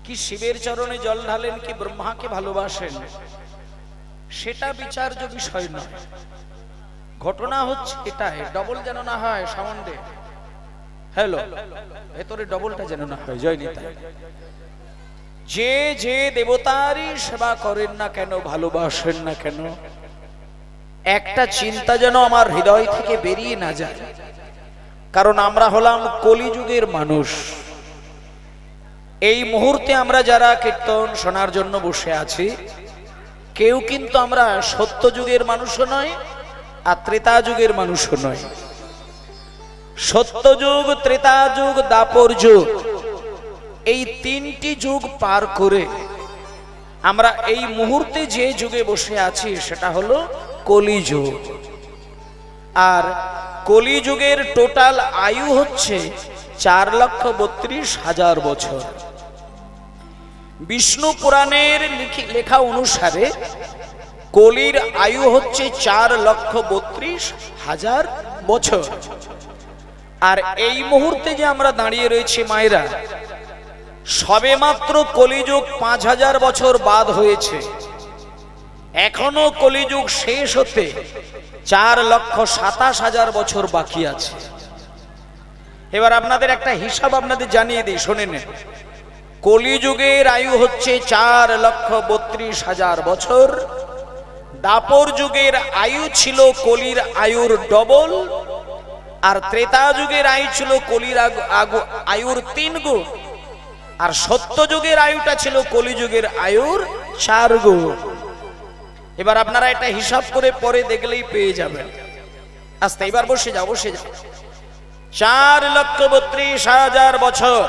কি শিবের চরণে জল ঢালেন, কি ব্রহ্মাকে ভালোবাসেন, সেটা বিচার্য বিষয় নয়। ঘটনা হচ্ছে এটাই, ডবল যেন না হয় সাউন্ডে। হ্যালো, ভেতরে ডবলটা যেন না হয়। জয় নিতাই। যে যে দেবতারই সেবা করেন না কেন, ভালোবাসেন না কেন, একটা চিন্তা যেন আমার হৃদয় থেকে বেরিয়ে না যায়। কারণ আমরা হলাম কলিযুগের মানুষ। এই মুহূর্তে আমরা যারা কীর্তন শোনার জন্য বসে আছি, কেউ কিন্তু আমরা সত্য যুগের মানুষও নয়, আর ত্রেতা যুগের মানুষও নয়। সত্য যুগ, ত্রেতা যুগ, দাপর যুগ, এই তিনটি যুগ পার করে আমরা এই মুহূর্তে যে যুগে বসে আছি সেটা হলো কলিযুগ। আর কলিযুগের টোটাল আয়ু হচ্ছে 4,32,000 বছর। বিষ্ণু পুরাণের লেখা অনুসারে কলির আয়ু হচ্ছে 4,32,000 বছর। আর এই মুহূর্তে যে আমরা দাঁড়িয়ে রয়েছি মায়েরা, সবেমাত্র কলিযুগ 5,000 বছর বাদ হয়েছে। এখনো কলিযুগ শেষ হতে 4,27,000 বছর বাকি আছে। এবার আপনাদের একটা হিসাব আপনাদের জানিয়ে দিই, শোনেন। কলিযুগের আয়ু হচ্ছে 4,32,000 বছর। দাপর যুগের আয়ু ছিল কলির আয়ুর ডবল, আর ত্রেতা যুগের আয়ু ছিল কলির আয়ুর 3 গুণ, আর সত্য যুগের আয়ুটা ছিল কলিযুগের আয়ুর 4 গুণ। এবার আপনারা এটা হিসাব করে পরে দেখলেই পেয়ে যাবেন। আস্তে এবার বসে যাও, বসে যাও। 4,32,000 বছর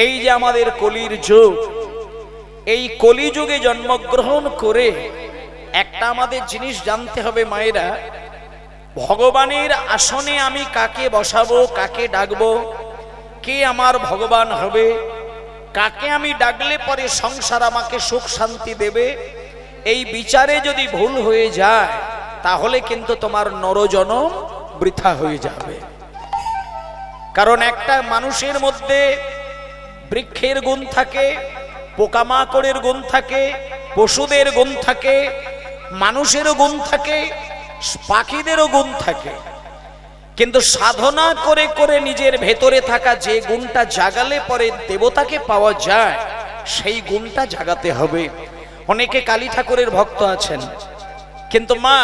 এই যে আমাদের কলির যুগ, এই কলিযুগে জন্মগ্রহণ করে একটা আমাদের জিনিস জানতে হবে মায়েরা, ভগবানের আসনে আমি কাকে বসাবো, কাকে ডাকবো, কে আমার ভগবান হবে, কাকে আমি ডাকলে পরে সংসার আমাকে সুখ শান্তি দেবে, এই বিচারে যদি ভুল হয়ে যায় তাহলে কিন্তু তোমার নরজনম বৃথা হয়ে যাবে। কারণ একটা মানুষের মধ্যে বৃক্ষের গুণ থাকে, পোকামাকড়ের গুণ থাকে, পশুদের গুণ থাকে, মানুষেরও গুণ থাকে, পাখিদেরও গুণ থাকে। কিন্তু সাধনা করে করে নিজের ভেতরে থাকা যে গুণটা জাগালে পরে দেবতাকে পাওয়া যায়, সেই গুণটা জাগাতে হবে। অনেকে কালী ঠাকুরের ভক্ত আছেন, কিন্তু মা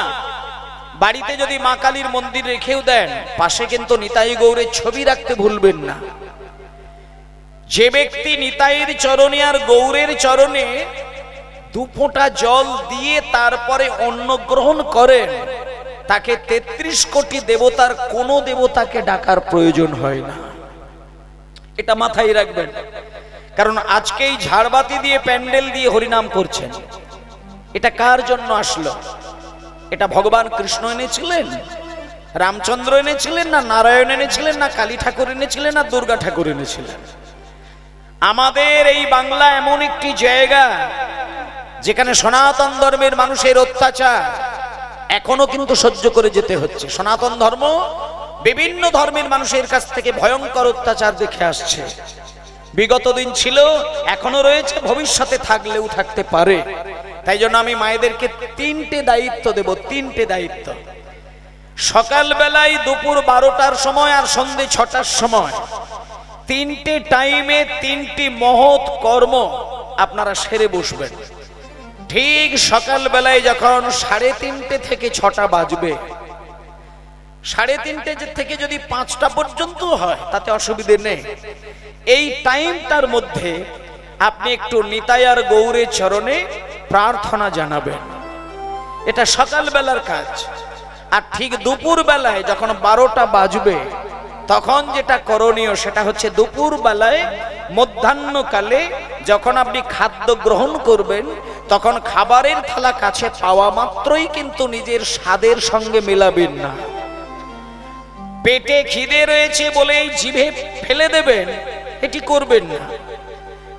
বাড়িতে যদি মা কালীর মন্দির রেখেও দেন, পাশে কিন্তু নিতাই গৌরের ছবি রাখতে ভুলবেন না। যে ব্যক্তি নিতাইয়ের চরণে আর গৌরের চরণে 2 ফোঁটা জল দিয়ে তারপরে অন্ন গ্রহণ করেন, তাকে 33 কোটি দেবতার কোন দেবতাকে ডাকার প্রয়োজন হয় না। এটা মাথায় রাখবেন। কারণ আজকেই ঝাড়বাতি দিয়ে প্যান্ডেল দিয়ে হরিনাম করছেন, এটা কার জন্য আসলো? এটা ভগবান কৃষ্ণ এনেছিলেন, রামচন্দ্র এনেছিলেন, না নারায়ণ এনেছিলেন, না কালী ঠাকুর এনেছিলেন, না দুর্গা ঠাকুর এনেছিলেন? আমাদের এই বাংলা এমন একটি জায়গা যেখানে সনাতন ধর্মের মানুষের অত্যাচার এখনো কিন্তু সহ্য করে যেতে হচ্ছে। সনাতন ধর্ম বিভিন্ন ধর্মের মানুষের কাছ থেকে ভয়ঙ্কর অত্যাচার দেখে আসছে। বিগত দিন ছিল, এখনো রয়েছে, ভবিষ্যতে থাকলেও থাকতে পারে। তাই জন্য আমি মায়েদেরকে 3টে দায়িত্ব দেব, 3টে দায়িত্ব। সকাল বেলায়, দুপুর 12টার সময় আর সন্ধে 6টার সময়, 3টে টাইমে 3টি মহৎ কর্ম আপনারা সেরে বসবেন। ঠিক সকাল বেলায় যখন 3:30 থেকে 6টা বাজবে, 3:30 থেকে যদি 5টা পর্যন্ত হয় তাতে অসুবিধে নেই। এই টাইমটার মধ্যে আপনি একটু নিতাই আর গৌরের চরণে প্রার্থনা জানাবেন। এটা সকাল বেলার কাজ। আর ঠিক দুপুর বেলায় যখন 12টা বাজবে, তখন যেটা করণীয় সেটা হচ্ছে দুপুর বেলায় মধ্যাহ্নকালে যখন আপনি খাদ্য গ্রহণ করবেন, তখন খাবারের থালা কাছে পাওয়া মাত্রই কিন্তু নিজের স্বাদের সঙ্গে মেলাবেন না। পেটে খিদে রয়েছে বলেই জিভে ফেলে দেবেন, এটি করবেন না।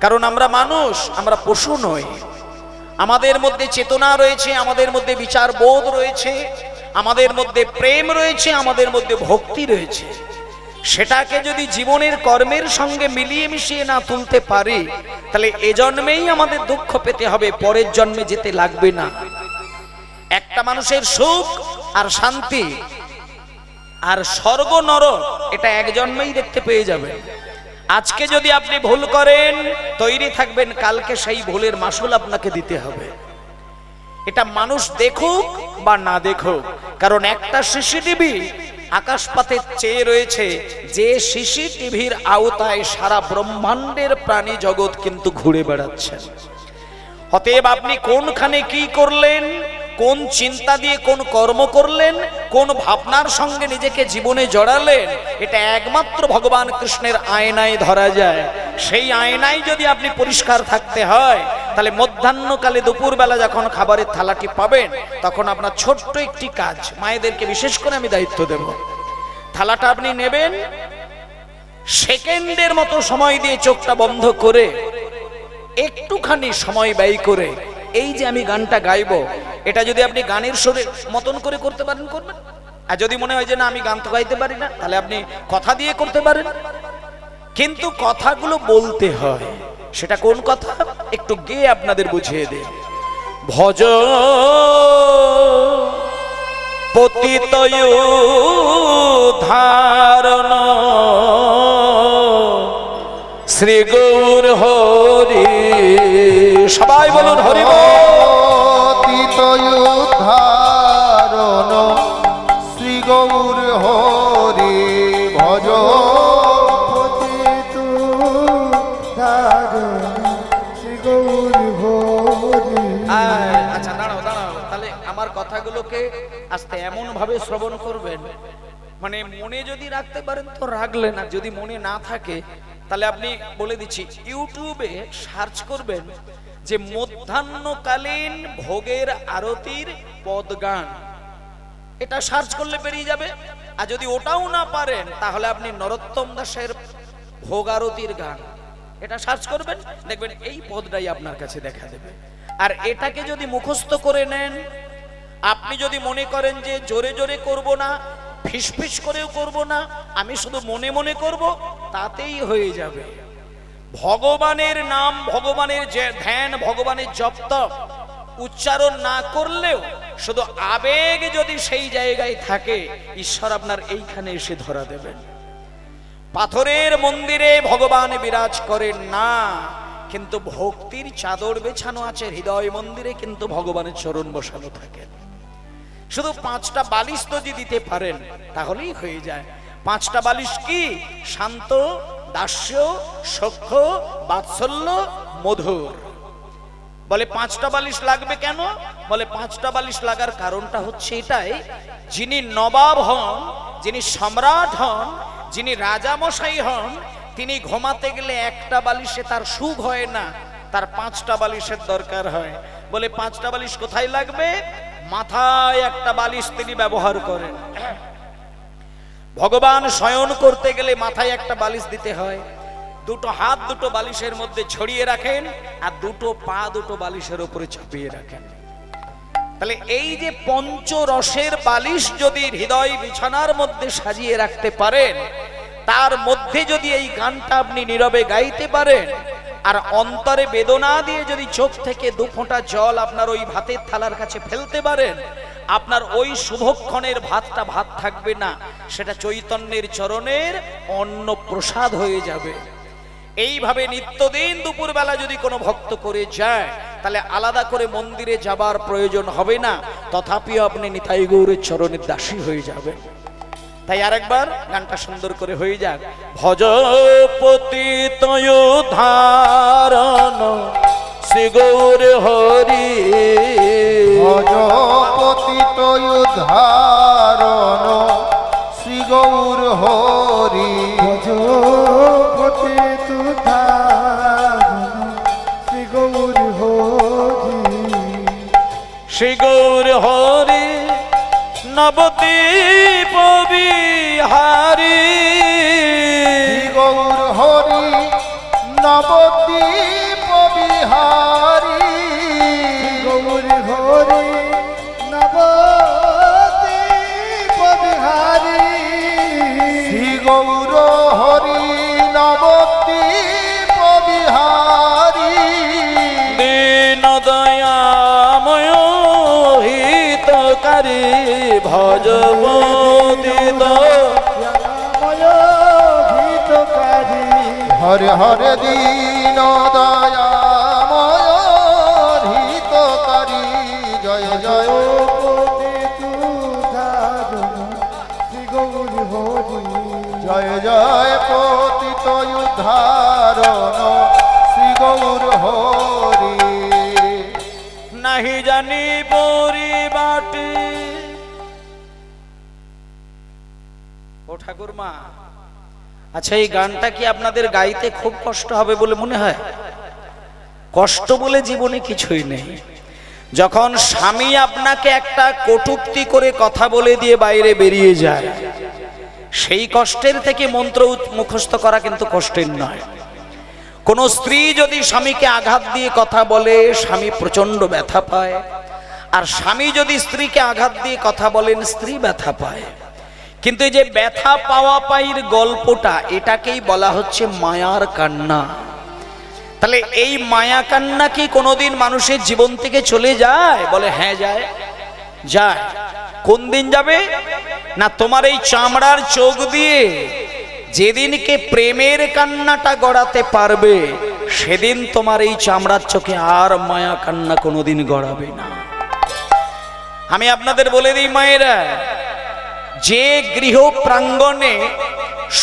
কারণ আমরা মানুষ, আমরা পশু নই। আমাদের মধ্যে চেতনা রয়েছে, আমাদের মধ্যে বিচার বোধ রয়েছে, আমাদের মধ্যে প্রেম রয়েছে, আমাদের মধ্যে ভক্তি রয়েছে। সেটাকে যদি জীবনের কর্মের সঙ্গে মিলিয়ে মিশিয়ে না তুলতে পারি, তাহলে এ জন্মেই আমাদের দুঃখ পেতে হবে, পরের জন্মে যেতে লাগবে না। একটা মানুষের সুখ আর শান্তি আর স্বর্গ নরক এটা এক জন্মেই দেখতে পেয়ে যাবেন। আজকে যদি আপনি ভুল করেন, তৈরি থাকবেন কালকে সেই ভুলের মাসুল আপনাকে দিতে হবে। এটা মানুষ দেখুক বা না দেখুক, কারণ একটা সিসিটিভি আকাশপাতে চেয়ে রয়েছে, যে সিসিটিভির আওতায় সারা ব্রহ্মাণ্ডের প্রাণী জগৎ কিন্তু ঘুরে বেড়াচ্ছে। অতএব আপনি কোনখানে কি করলেন, কোন চিন্তা দিয়ে কোন কর্ম করলেন, কোন ভাবনার সঙ্গে নিজেকে জীবনে জড়ালেন, এটা একমাত্র ভগবান কৃষ্ণের আয়নায় ধরা যায়। সেই আয়নায় যদি আপনি পরিষ্কার থাকতে হয়, তাহলে মধ্যাহ্নকালে দুপুরবেলা যখন খাবারের থালাটি পাবেন, তখন আপনার ছোট্ট একটি কাজ, মায়েদেরকে বিশেষ করে আমি দায়িত্ব দেব, থালাটা আপনি নেবেন, সেকেন্ডের মতো সময় দিয়ে চোখটা বন্ধ করে একটুখানি সময় ব্যয় করে এই যে আমি গানটা গাইবো, এটা যদি আপনি গানের সুরে মতন করে করতে পারেন করবেন। আর যদি মনে হয় যে না আমি গান তো গাইতে পারি না, তাহলে আপনি কথা দিয়ে করতে পারেন। কিন্তু কথাগুলো বলতে হয়। সেটা কোন কথা একটু গেয়ে আপনাদের বুঝিয়ে দে। ভজ পতিত ধারণ শ্রী গৌর হরি, সবাই বলুন হরি পতিত ধারণ শ্রী গৌর হরি, ভজ পতিত ধারণ শ্রী গৌর হরি। আচ্ছা দাঁড়াও দাঁড়াও, তাহলে আমার কথাগুলোকে আস্তে এমন ভাবে শ্রবণ করবেন, মানে মনে যদি রাখতে পারেন তো রাখলেন, আর যদি মনে না থাকে তাহলে আপনি বলে দিচ্ছি, ইউটিউবে সার্চ করবেন যে মধ্যাহ্নকালীন ভোগের আরতির পদগান, এটা সার্চ করলে বেরিয়ে যাবে। আর যদি ওটাও না পারেন, তাহলে আপনি নরোত্তম দাসের ভোগ আরতির গান, এটা সার্চ করবেন, দেখবেন এই পদটাই আপনার কাছে দেখা দেবে। আর এটাকে যদি মুখস্থ করে নেন, আপনি যদি মনে করেন যে জোরে জোরে করব না, ফিসফিস করেও করব না, আমি শুধু মনে মনে করব, তাতেই হয়ে যাবে। ভগবানের নাম, ভগবানের যে ধ্যান, ভগবানের জপ তপ উচ্চারণ না করলেও শুধু আবেগ যদি সেই জায়গায় থাকে, ঈশ্বর আপনার এইখানে এসে ধরা দেবেন। পাথরের মন্দিরে ভগবান বিরাজ করেন না, কিন্তু ভক্তির চাদর বেছানো আছে হৃদয় মন্দিরে, কিন্তু ভগবানের চরণ বসানো থাকে। শুধু 5টা বালিশ যদি দিতে পারেন তাহলেই হয়ে যায়। 5টা বালিশ কি? শান্ত, দাস্য, সখ্য, বাৎসল্য, মধুর। বলে 5টা বালিশ লাগবে কেন? বলে 5টা বালিশ লাগার কারণটা হচ্ছে এটাই, যিনি নবাব হন, যিনি সম্রাট হন, যিনি রাজামশাই হন, তিনি ঘুমাতে গেলে একটা বালিশে তার সুখ হয় না, তার 5টা বালিশের দরকার হয়। বলে 5টা বালিশ কোথায় লাগবে? মাথায় একটা বালিশ তিনি ব্যবহার করেন। ভগবান শয়ন করতে গেলে মাথায় একটা বালিশ দিতে হয়। 2টো হাত 2টো বালিশের মধ্যে ছড়িয়ে রাখেন, আর 2টো পা 2টো বালিশের উপরে চাপিয়ে রাখেন। তাহলে এই যে পঞ্চরসের বালিশ যদি হৃদয় বিছানার মধ্যে সাজিয়ে রাখতে পারেন, তার মধ্যে যদি এই গানটা আপনি নীরবে গাইতে পারেন, আর অন্তরে বেদনা দিয়ে যদি চোখ থেকে 2 ফোঁটা জল আপনার ওই ভাতের থালার কাছে ফেলতে পারেন, আপনার ওই শুভক্ষণের ভাতটা ভাত থাকবে না, সেটা চৈতন্যের চরণের অন্ন প্রসাদ হয়ে যাবে। এইভাবে নিত্যদিন দুপুরবেলা যদি কোনো ভক্ত করে যায়, তাহলে আলাদা করে মন্দিরে যাবার প্রয়োজন হবে না, তথাপিও আপনি নিতাই গৌরের চরণের দাসী হয়ে যাবেন। তাই আরেকবার গানটা সুন্দর করে হয়ে যাক। ভজ পতিত ধারণ শ্রী গৌর হরি, ভজ পতিত ধারণ শ্রী গৌর হরি, ভজ পতিত ধারণ শ্রী গৌর হরি, শ্রী গৌর হরি নবদ্বীপ বিহারী, শ্রী গৌর হরি নবদ্বীপ বিহারী, গৌর হরি নবদ্বীপ বিহারী, শ্রী গৌর ভজপতি হরে হরে দীন দয়াময় হিতকারী জয় জয় জয় জয় পতিত উদ্ধারণ শ্রী গৌর হরি। নাহি জানি পরিবাটি। ও ঠাকুর মা, আচ্ছা এই গানটা কি আপনাদের গাইতে খুব কষ্ট হবে বলে মনে হয়? কষ্ট বলে জীবনে কিছুই নেই। যখন স্বামী আপনাকে একটা কটূক্তি করে কথা বলে দিয়ে বাইরে বেরিয়ে যায়, সেই কষ্টের থেকে মন্ত্র মুখস্থ করা কিন্তু কষ্টের নয়। কোন স্ত্রী যদি স্বামীকে আঘাত দিয়ে কথা বলে, স্বামী প্রচন্ড ব্যথা পায়। আর স্বামী যদি স্ত্রীকে আঘাত দিয়ে কথা বলেন, স্ত্রী ব্যথা পায়। কিন্তু এই যে ব্যথা পাওয়া পাইর গল্পটা, এটাকেই বলা হচ্ছে মায়ার কান্না। তাহলে এই মায়া কান্না কি কোনোদিন মানুষের জীবন থেকে চলে যায়? বলে হ্যাঁ যায়, যায়। কোন দিন যাবে না? তোমার এই চামড়ার চোখ দিয়ে যেদিনকে প্রেমের কান্নাটা গড়াতে পারবে, সেদিন তোমার এই চামড়ার চোখে আর মায়া কান্না কোনোদিন গড়াবে না। আমি আপনাদের বলে দিই মায়েরা, যে গৃহ প্রাঙ্গণে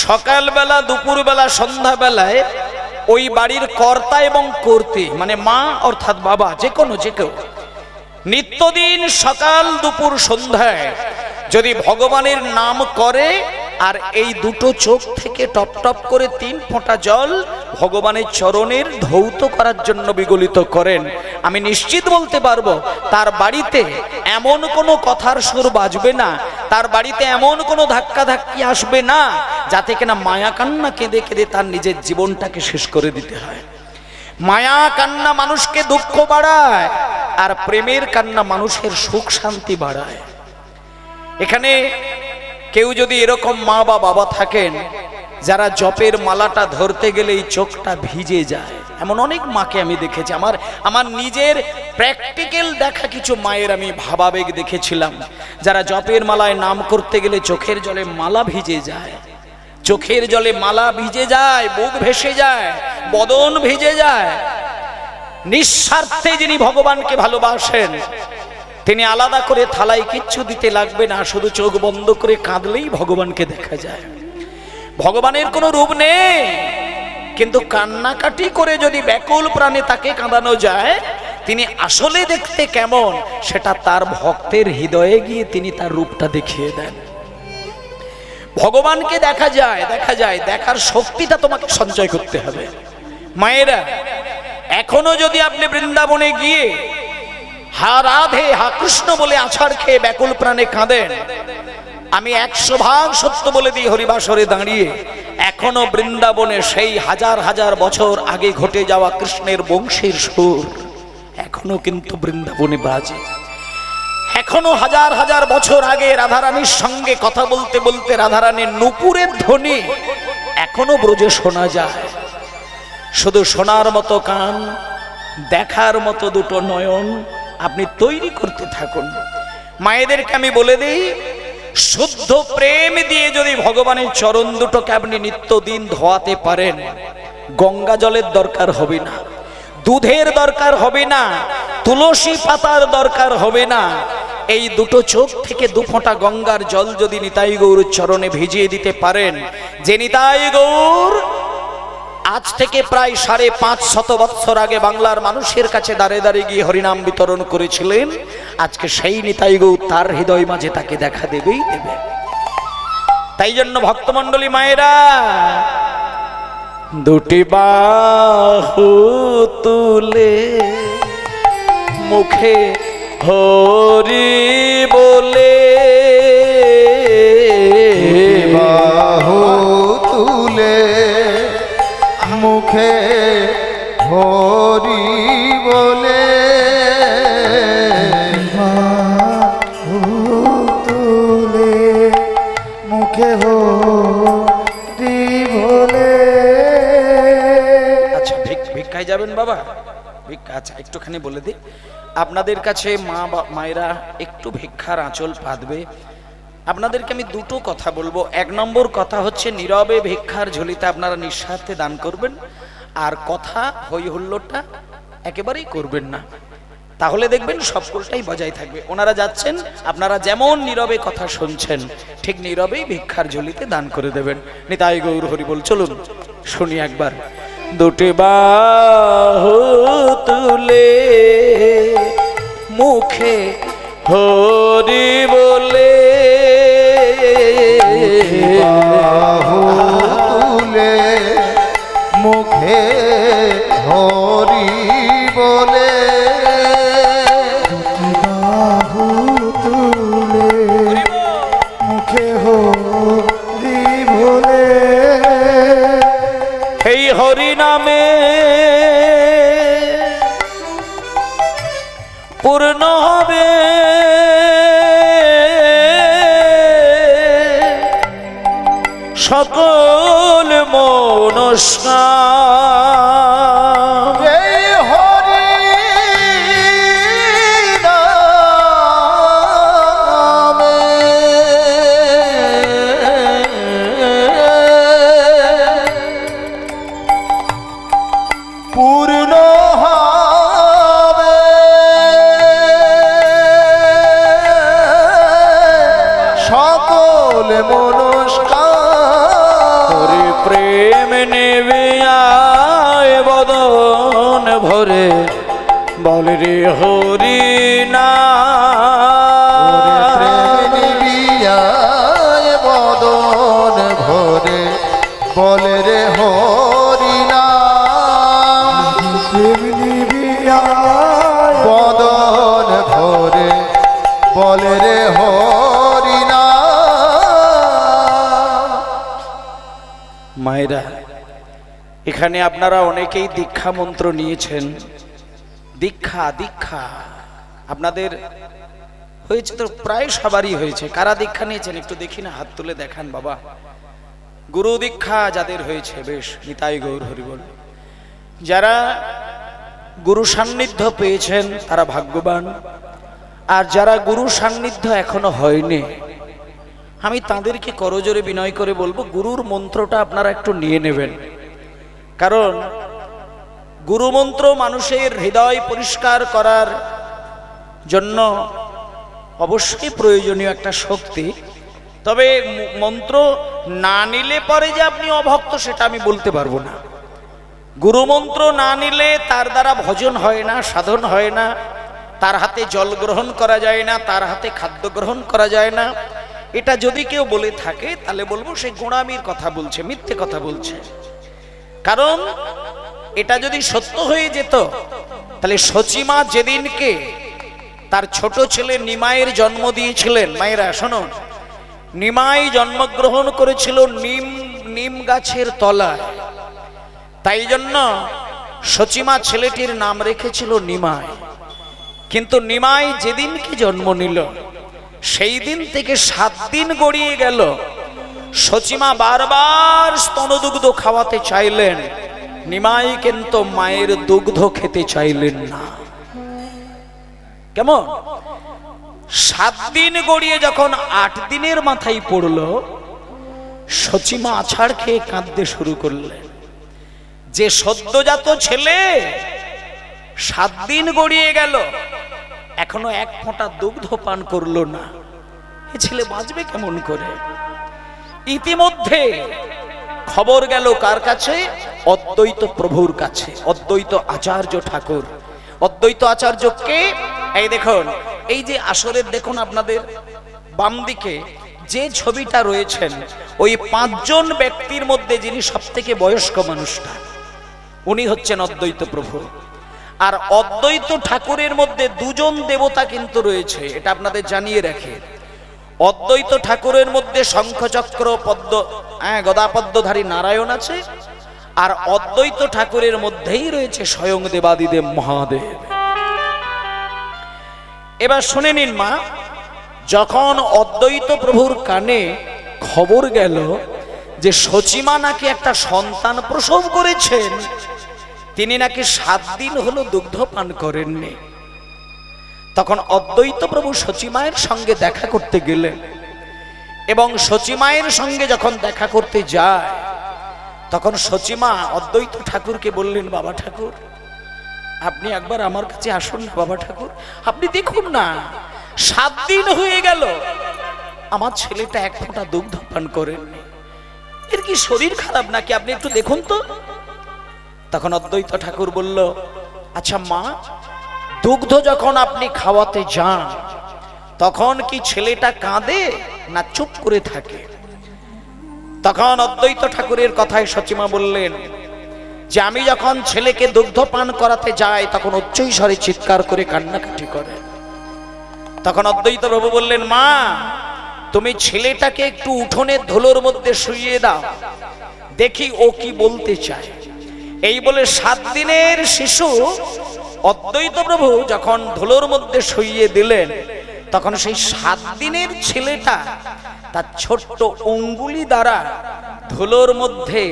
সকালবেলা, দুপুরবেলা, সন্ধ্যাবেলায় ওই বাড়ির কর্তা এবং কর্ত্রী মানে মা অর্থাৎ বাবা, যে কেউ নিত্যদিন সকাল দুপুর সন্ধ্যায় যদি ভগবানের নাম করে আর এই দুটো চোখ থেকে টপ টপ করে 3 ফোঁটা জল ভগবানের চরণের ধৌত করার জন্য বিগলিত করেন, আমি নিশ্চিত বলতে পারবো তার বাড়িতে এমন কোনো কথার সুর বাজবে না, তার বাড়িতে এমন কোনো ধাক্কা ধাক্কি আসবে না যাতে কিনা মায়া কান্না কেঁদে কেঁদে তার নিজের জীবনটাকে শেষ করে দিতে হয়। মায়া কান্না মানুষকে দুঃখ বাড়ায়, আর প্রেমের কান্না মানুষের সুখ শান্তি বাড়ায়। এখানে কেউ যদি এরকম মা বা বাবা থাকেন যারা জপের মালাটা ধরতে গেলেই চোখটা ভিজে যায়, এমন অনেক মাকে আমি দেখেছি। আমার নিজের প্র্যাকটিক্যাল দেখা কিছু মায়ের আমি ভাবাবেগ দেখেছিলাম, যারা জপের মালায় নাম করতে গেলে চোখের জলে মালা ভিজে যায়, চোখের জলে মালা ভিজে যায়, বুক ভেসে যায়, বদন ভিজে যায়। নিঃস্বার্থে যিনি ভগবানকে ভালোবাসেন, তিনি আলাদা করে থালায় কিচ্ছু দিতে লাগবে না, শুধু চোখ বন্ধ করে কাঁদলেই ভগবানকে দেখা যায়। ভগবানের কোনো রূপ নেই, কিন্তু কান্নাকাটি করে যদি ব্যাকুল প্রাণে তাকে কাঁদানো যায়, তিনি আসলে দেখতে কেমন সেটা তার ভক্তের হৃদয়ে গিয়ে তিনি তার রূপটা দেখিয়ে দেন। ভগবানকে দেখা যায়, দেখার শক্তিটা তোমাকে সঞ্চয় করতে হবে। মায়েরা, এখনো যদি আপনি বৃন্দাবনে গিয়ে হা রাধে হা কৃষ্ণ বলে আছাড় খেয়ে ব্যাকুল প্রাণে কাঁদেন, আমি 100 সত্য বলে দিই, হরিবাসরে দাঁড়িয়ে এখনো বৃন্দাবনে সেই হাজার হাজার বছর আগে ঘটে যাওয়া কৃষ্ণের বংশের সুর এখনো কিন্তু বৃন্দাবনে বাজে। এখনো হাজার হাজার বছর আগে রাধারানীর সঙ্গে কথা বলতে বলতে রাধারানীর নূপুরের ধ্বনি এখনো ব্রজে শোনা যায়। শুধু শোনার মতো কান, দেখার মতো দুটো নয়ন আপনি তৈরি করতে থাকুন। মায়েদেরকে আমি বলে দিই, শুদ্ধ প্রেম দিয়ে যদি ভগবানের চরণ দুটোকে আপনি নিত্যদিন ধোয়াতে পারেন, গঙ্গা জলের দরকার হবে না, দুধের দরকার হবে না, তুলসী পাতার দরকার হবে না। এই দুটো চোখ থেকে 2 ফোঁটা গঙ্গার জল যদি নিতাই গৌর চরণে ভিজিয়ে দিতে পারেন, যে নিতাই গৌর আজ থেকে প্রায় 550 বৎসর আগে বাংলার মানুষের কাছে দাঁড়ে দাঁড়িয়ে গিয়ে হরিনাম বিতরণ করেছিলেন, আজকে সেই নিতাই গৌর তার হৃদয় মাঝে তাকে দেখা দেবেই দেবে। তাই জন্য ভক্তমণ্ডলী মায়েরা, দুটি বাহু তুলে মুখে হরি বলে, বাহু তুলে মুখে হরি বলে, বাহু তুলে মুখে হরি বলে। আচ্ছা, ভিক্ষায় যাবেন বাবা? ভিক্ষা, আচ্ছা একটুখানি বলে দিই, আপনাদের কাছে মায়েরা একটু ভিক্ষার আঁচল পাতবে, আপনাদেরকে আমি দুটো কথা বলবো। এক নম্বর কথা হচ্ছে নীরবে ভিক্ষার ঝুলিতে আপনারা নিঃস্বার্থে দান করবেন, আর কথা হই হুল্লোড়টা একেবারেই করবেন না, তাহলে দেখবেন সকলটাই বজায় থাকবে। ওনারা যাচ্ছেন, আপনারা যেমন নীরবে কথা শুনছেন ঠিক নীরবেই ভিক্ষার ঝুলিতে দান করে দেবেন। নিতাই গৌর হরি বল। চলুন শুনি একবার। দুটি বাহু তুলে মুখে হরি বলে, বাহু তুলে মুখে হরি বলে, বাহু তুলে মুখে হরি বলে, এই হরি নামে পূর্ণ হবে সকল মনস্কামনা। এই হরি নামে পূর্ণ হবে সকল মনস্কামনা। প্রেম নেবে আয় বদন ভরে, বল রে হরি না। বদন ভরে বলে রে হরি নাম, বদন ভরে বলে রে হরি নাম। মায়েরা, এখানে আপনারা অনেকেই দীক্ষা মন্ত্র নিয়েছেন। দীক্ষা দীক্ষা আপনাদের হয়েছে তো, প্রায় সবারই হয়েছে। কারা দীক্ষা নিয়েছেন একটু দেখি না, হাত তুলে দেখান বাবা। গুরু দীক্ষা যাদের হয়েছে, বেশ, নিতাই গৌর হরি বল। যারা গুরু সান্নিধ্য পেয়েছেন তারা ভাগ্যবান, আর যারা গুরু সান্নিধ্য এখনো হয়নি, আমি তাদেরকে করজোরে বিনয় করে বলবো, গুরুর মন্ত্রটা আপনারা একটু নিয়ে নেবেন। কারণ গুরু মন্ত্র মানুষের হৃদয় পরিষ্কার করার জন্য অবশ্যই প্রয়োজনীয় একটা শক্তি। তবে মন্ত্র না নিলে পরে যে আপনি অভক্ত সেটা আমি বলতে পারবো না। গুরু মন্ত্র না নিলে তার দ্বারা ভজন হয় না, সাধন হয় না, তার হাতে জল গ্রহণ করা যায় না, তার হাতে খাদ্য গ্রহণ করা যায় না। এটা যদি কেউ বলে থাকে তাহলে বলবো সে গোঁড়ামির কথা বলছে, মিথ্যে কথা বলছে। কারণ এটা যদি সত্য হয়ে যেত তাহলে সচিমা যেদিনকে তার ছোট ছেলে নিমাইয়ের জন্ম দিয়েছিলেন, মায়েরা শুনুন, নিমাই জন্মগ্রহণ করেছিল নিম গাছের তলায়, তাই জন্য সচিমা ছেলেটির নাম রেখেছিল নিমাই। কিন্তু নিমাই যেদিনকে জন্ম নিল সেই দিন থেকে 7 দিন গড়িয়ে গেল। সচিমা বারবার স্তনদুগ্ধ খাওয়াতে চাইলেন, নিমাই কিন্তু মায়ের দুগ্ধ খেতে চাইলেন না। কেমন? 7 দিন গড়িয়ে যখন 8 দিনের মাথায় পড়ল, সচিমা আছাড় খেয়ে কাঁদতে শুরু করলেন যে সদ্যজাত ছেলে 7 দিন গড়িয়ে গেল, এখনো 1 ফোঁটা দুগ্ধ পান করলো না, এ ছেলে বাঁচবে কেমন করে? ইতিমধ্যে খবর গেল কার কাছে? অদ্বৈত প্রভুর কাছে, অদ্বৈত আচার্য ঠাকুর। অদ্বৈত আচার্যকে এই দেখুন, এই যে আসরের দেখুন আপনাদের বাম দিকে যে ছবিটা রয়েছেন, ওই 5 জন ব্যক্তির মধ্যে যিনি সবথেকে বয়স্ক মানুষটা, উনি হচ্ছেন অদ্বৈত প্রভু। আর অদ্বৈত ঠাকুরের মধ্যে 2 জন দেবতা কিন্তু রয়েছে, এটা আপনাদের জানিয়ে রাখে। অদ্বৈত ঠাকুরের মধ্যে শঙ্খচক্র পদ্ম গদা পদ্মধারী নারায়ণ আছে, আর অদ্বৈত ঠাকুরের মধ্যেই রয়েছে স্বয়ং দেবাদিদেব মহাদেব। এবার শুনে নিন মা, যখন অদ্বৈত প্রভুর কানে খবর গেল যে সচিমা নাকি একটা সন্তান প্রসব করেছেন, তিনি নাকি 7 দিন হলো দুগ্ধ পান করেননি, তখন অদ্বৈত প্রভু সচিমায়ের সঙ্গে দেখা করতে গেলেন এবং সচিমায়ের সঙ্গে যখন দেখা করতে যায়, তখন সচিমা অদ্বৈত ঠাকুরকে বললেন, বাবা ঠাকুর, আপনি একবার আমার কাছে আসুন না বাবা ঠাকুর, আপনি দেখুন না 7 দিন হয়ে গেল আমার ছেলেটা এক ফোঁটা দুগ্ধ পান করেননি, এর কি শরীর খারাপ নাকি, আপনি একটু দেখুন তো। তখন অদ্বৈত ঠাকুর বলল, আচ্ছা মা, দুগ্ধ যখন আপনি খাওয়াতে যান তখন কি ছেলেটা কাঁদে না চুপ করে থাকে? তখন অদ্বৈত ঠাকুরের কথায় সচিমা বললেন যে আমি যখন ছেলেকে দুগ্ধ পান করাতে যাই তখন উচ্চস্বরে চিৎকার করে কান্নাকাটি করে। তখন অদ্বৈত প্রভু বললেন, মা, তুমি ছেলেটাকে একটু উঠোনের ধুলোর মধ্যে শুইয়ে দাও, দেখি ও কি বলতে চায়। এই বলে 7 দিনের শিশু অদ্বৈত প্রভু যখন ধুলোর মধ্যে শুইয়ে দিলেন, তখন সেই 7 দিনের ছেলেটা তার ছোট্ট অঙ্গুলি দ্বারা ধুলোর মধ্যে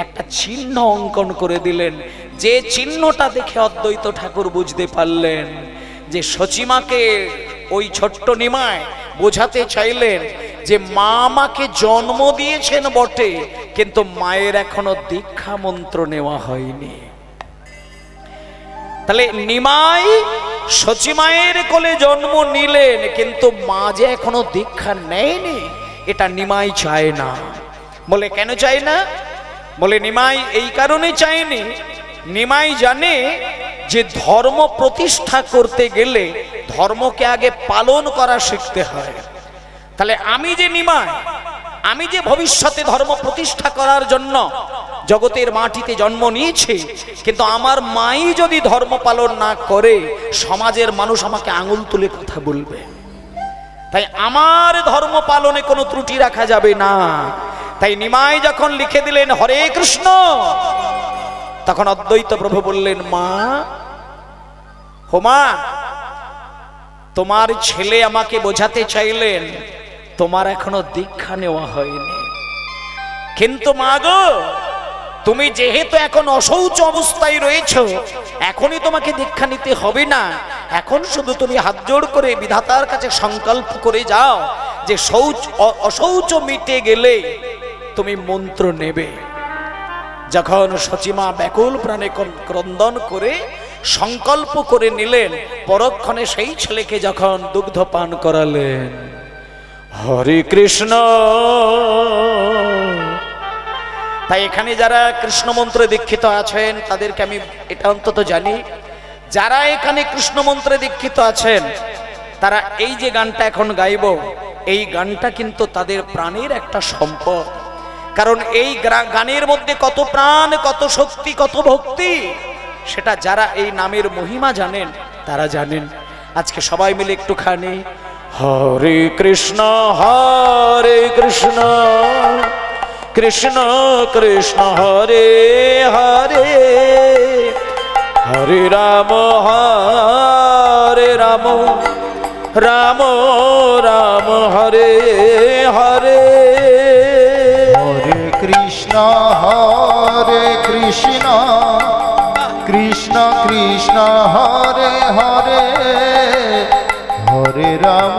একটা চিহ্ন অঙ্কন করে দিলেন। যে চিহ্নটা দেখে অদ্বৈত ঠাকুর বুঝতে পারলেন যে সচিমাকে ওই ছোট্ট নিমায় বোঝাতে চাইলেন যে মা আমাকে জন্ম দিয়েছেন বটে, কিন্তু মায়ের এখনো দীক্ষা মন্ত্র নেওয়া হয়নি। তাহলে নিমাই সচিমায়ের কোলে জন্ম নিলেন, কিন্তু মা যে এখনো দীক্ষা নেয়নি এটা নিমাই চায় না। বলে কেন চায় না? বলে নিমাই এই কারণে চায়নি, নিমাই জানে যে ধর্ম প্রতিষ্ঠা করতে গেলে ধর্মকে আগে পালন করা শিখতে হয়। তাহলে আমি যে নিমাই, আমি যে ভবিষ্যতে ধর্ম প্রতিষ্ঠা করার জন্য জগতের মাটিতে জন্ম নিয়েছি, কিন্তু আমার মাই যদি ধর্ম পালন না করে সমাজের মানুষ আমাকে আঙুল তুলে কথা বলবে। তাই আমার ধর্ম পালনে কোনো ত্রুটি রাখা যাবে না। তাই নিমাই যখন লিখে দিলেন হরে কৃষ্ণ, তখন অদ্বৈত প্রভু বললেন, মা, হোমা, তোমার ছেলে আমাকে বোঝাতে চাইলেন তোমার এখনো দীক্ষা নেওয়া হয়নি, কিন্তু মা গো, তুমি যেহেতু এখন অশৌচ অবস্থায় রয়েছো, এখনই তোমাকে দীক্ষা নিতে হবে না। এখন শুধু তুমি হাত জোড় করে বিধাতার কাছে সংকল্প করে যাও যে অশৌচ মিটে গেলে তুমি মন্ত্র নেবে। যখন সচিমা ব্যাকুল প্রাণে ক্রন্দন করে সংকল্প করে নিলেন, পরক্ষণে সেই ছেলেকে যখন দুগ্ধ পান করালেন, হরে কৃষ্ণ। তাই এখানে যারা কৃষ্ণ মন্ত্রে দীক্ষিত আছেন তাদেরকে আমি এটা অন্তত জানি, যারা এখানে কৃষ্ণ মন্ত্রে দীক্ষিত আছেন তারা এই যে গানটা এখন গাইব, এই গানটা কিন্তু তাদের প্রাণের একটা সম্পদ। কারণ এই গানের মধ্যে কত প্রাণ, কত শক্তি, কত ভক্তি, সেটা যারা এই নামের মহিমা জানেন তারা জানেন। আজকে সবাই মিলে একটুখানি হরে কৃষ্ণ কৃষ্ণ কৃষ্ণ হরে হরে, হরে রাম রাম রাম হরে হরে, হরে কৃষ্ণ কৃষ্ণ কৃষ্ণ হরে হরে, হরে রাম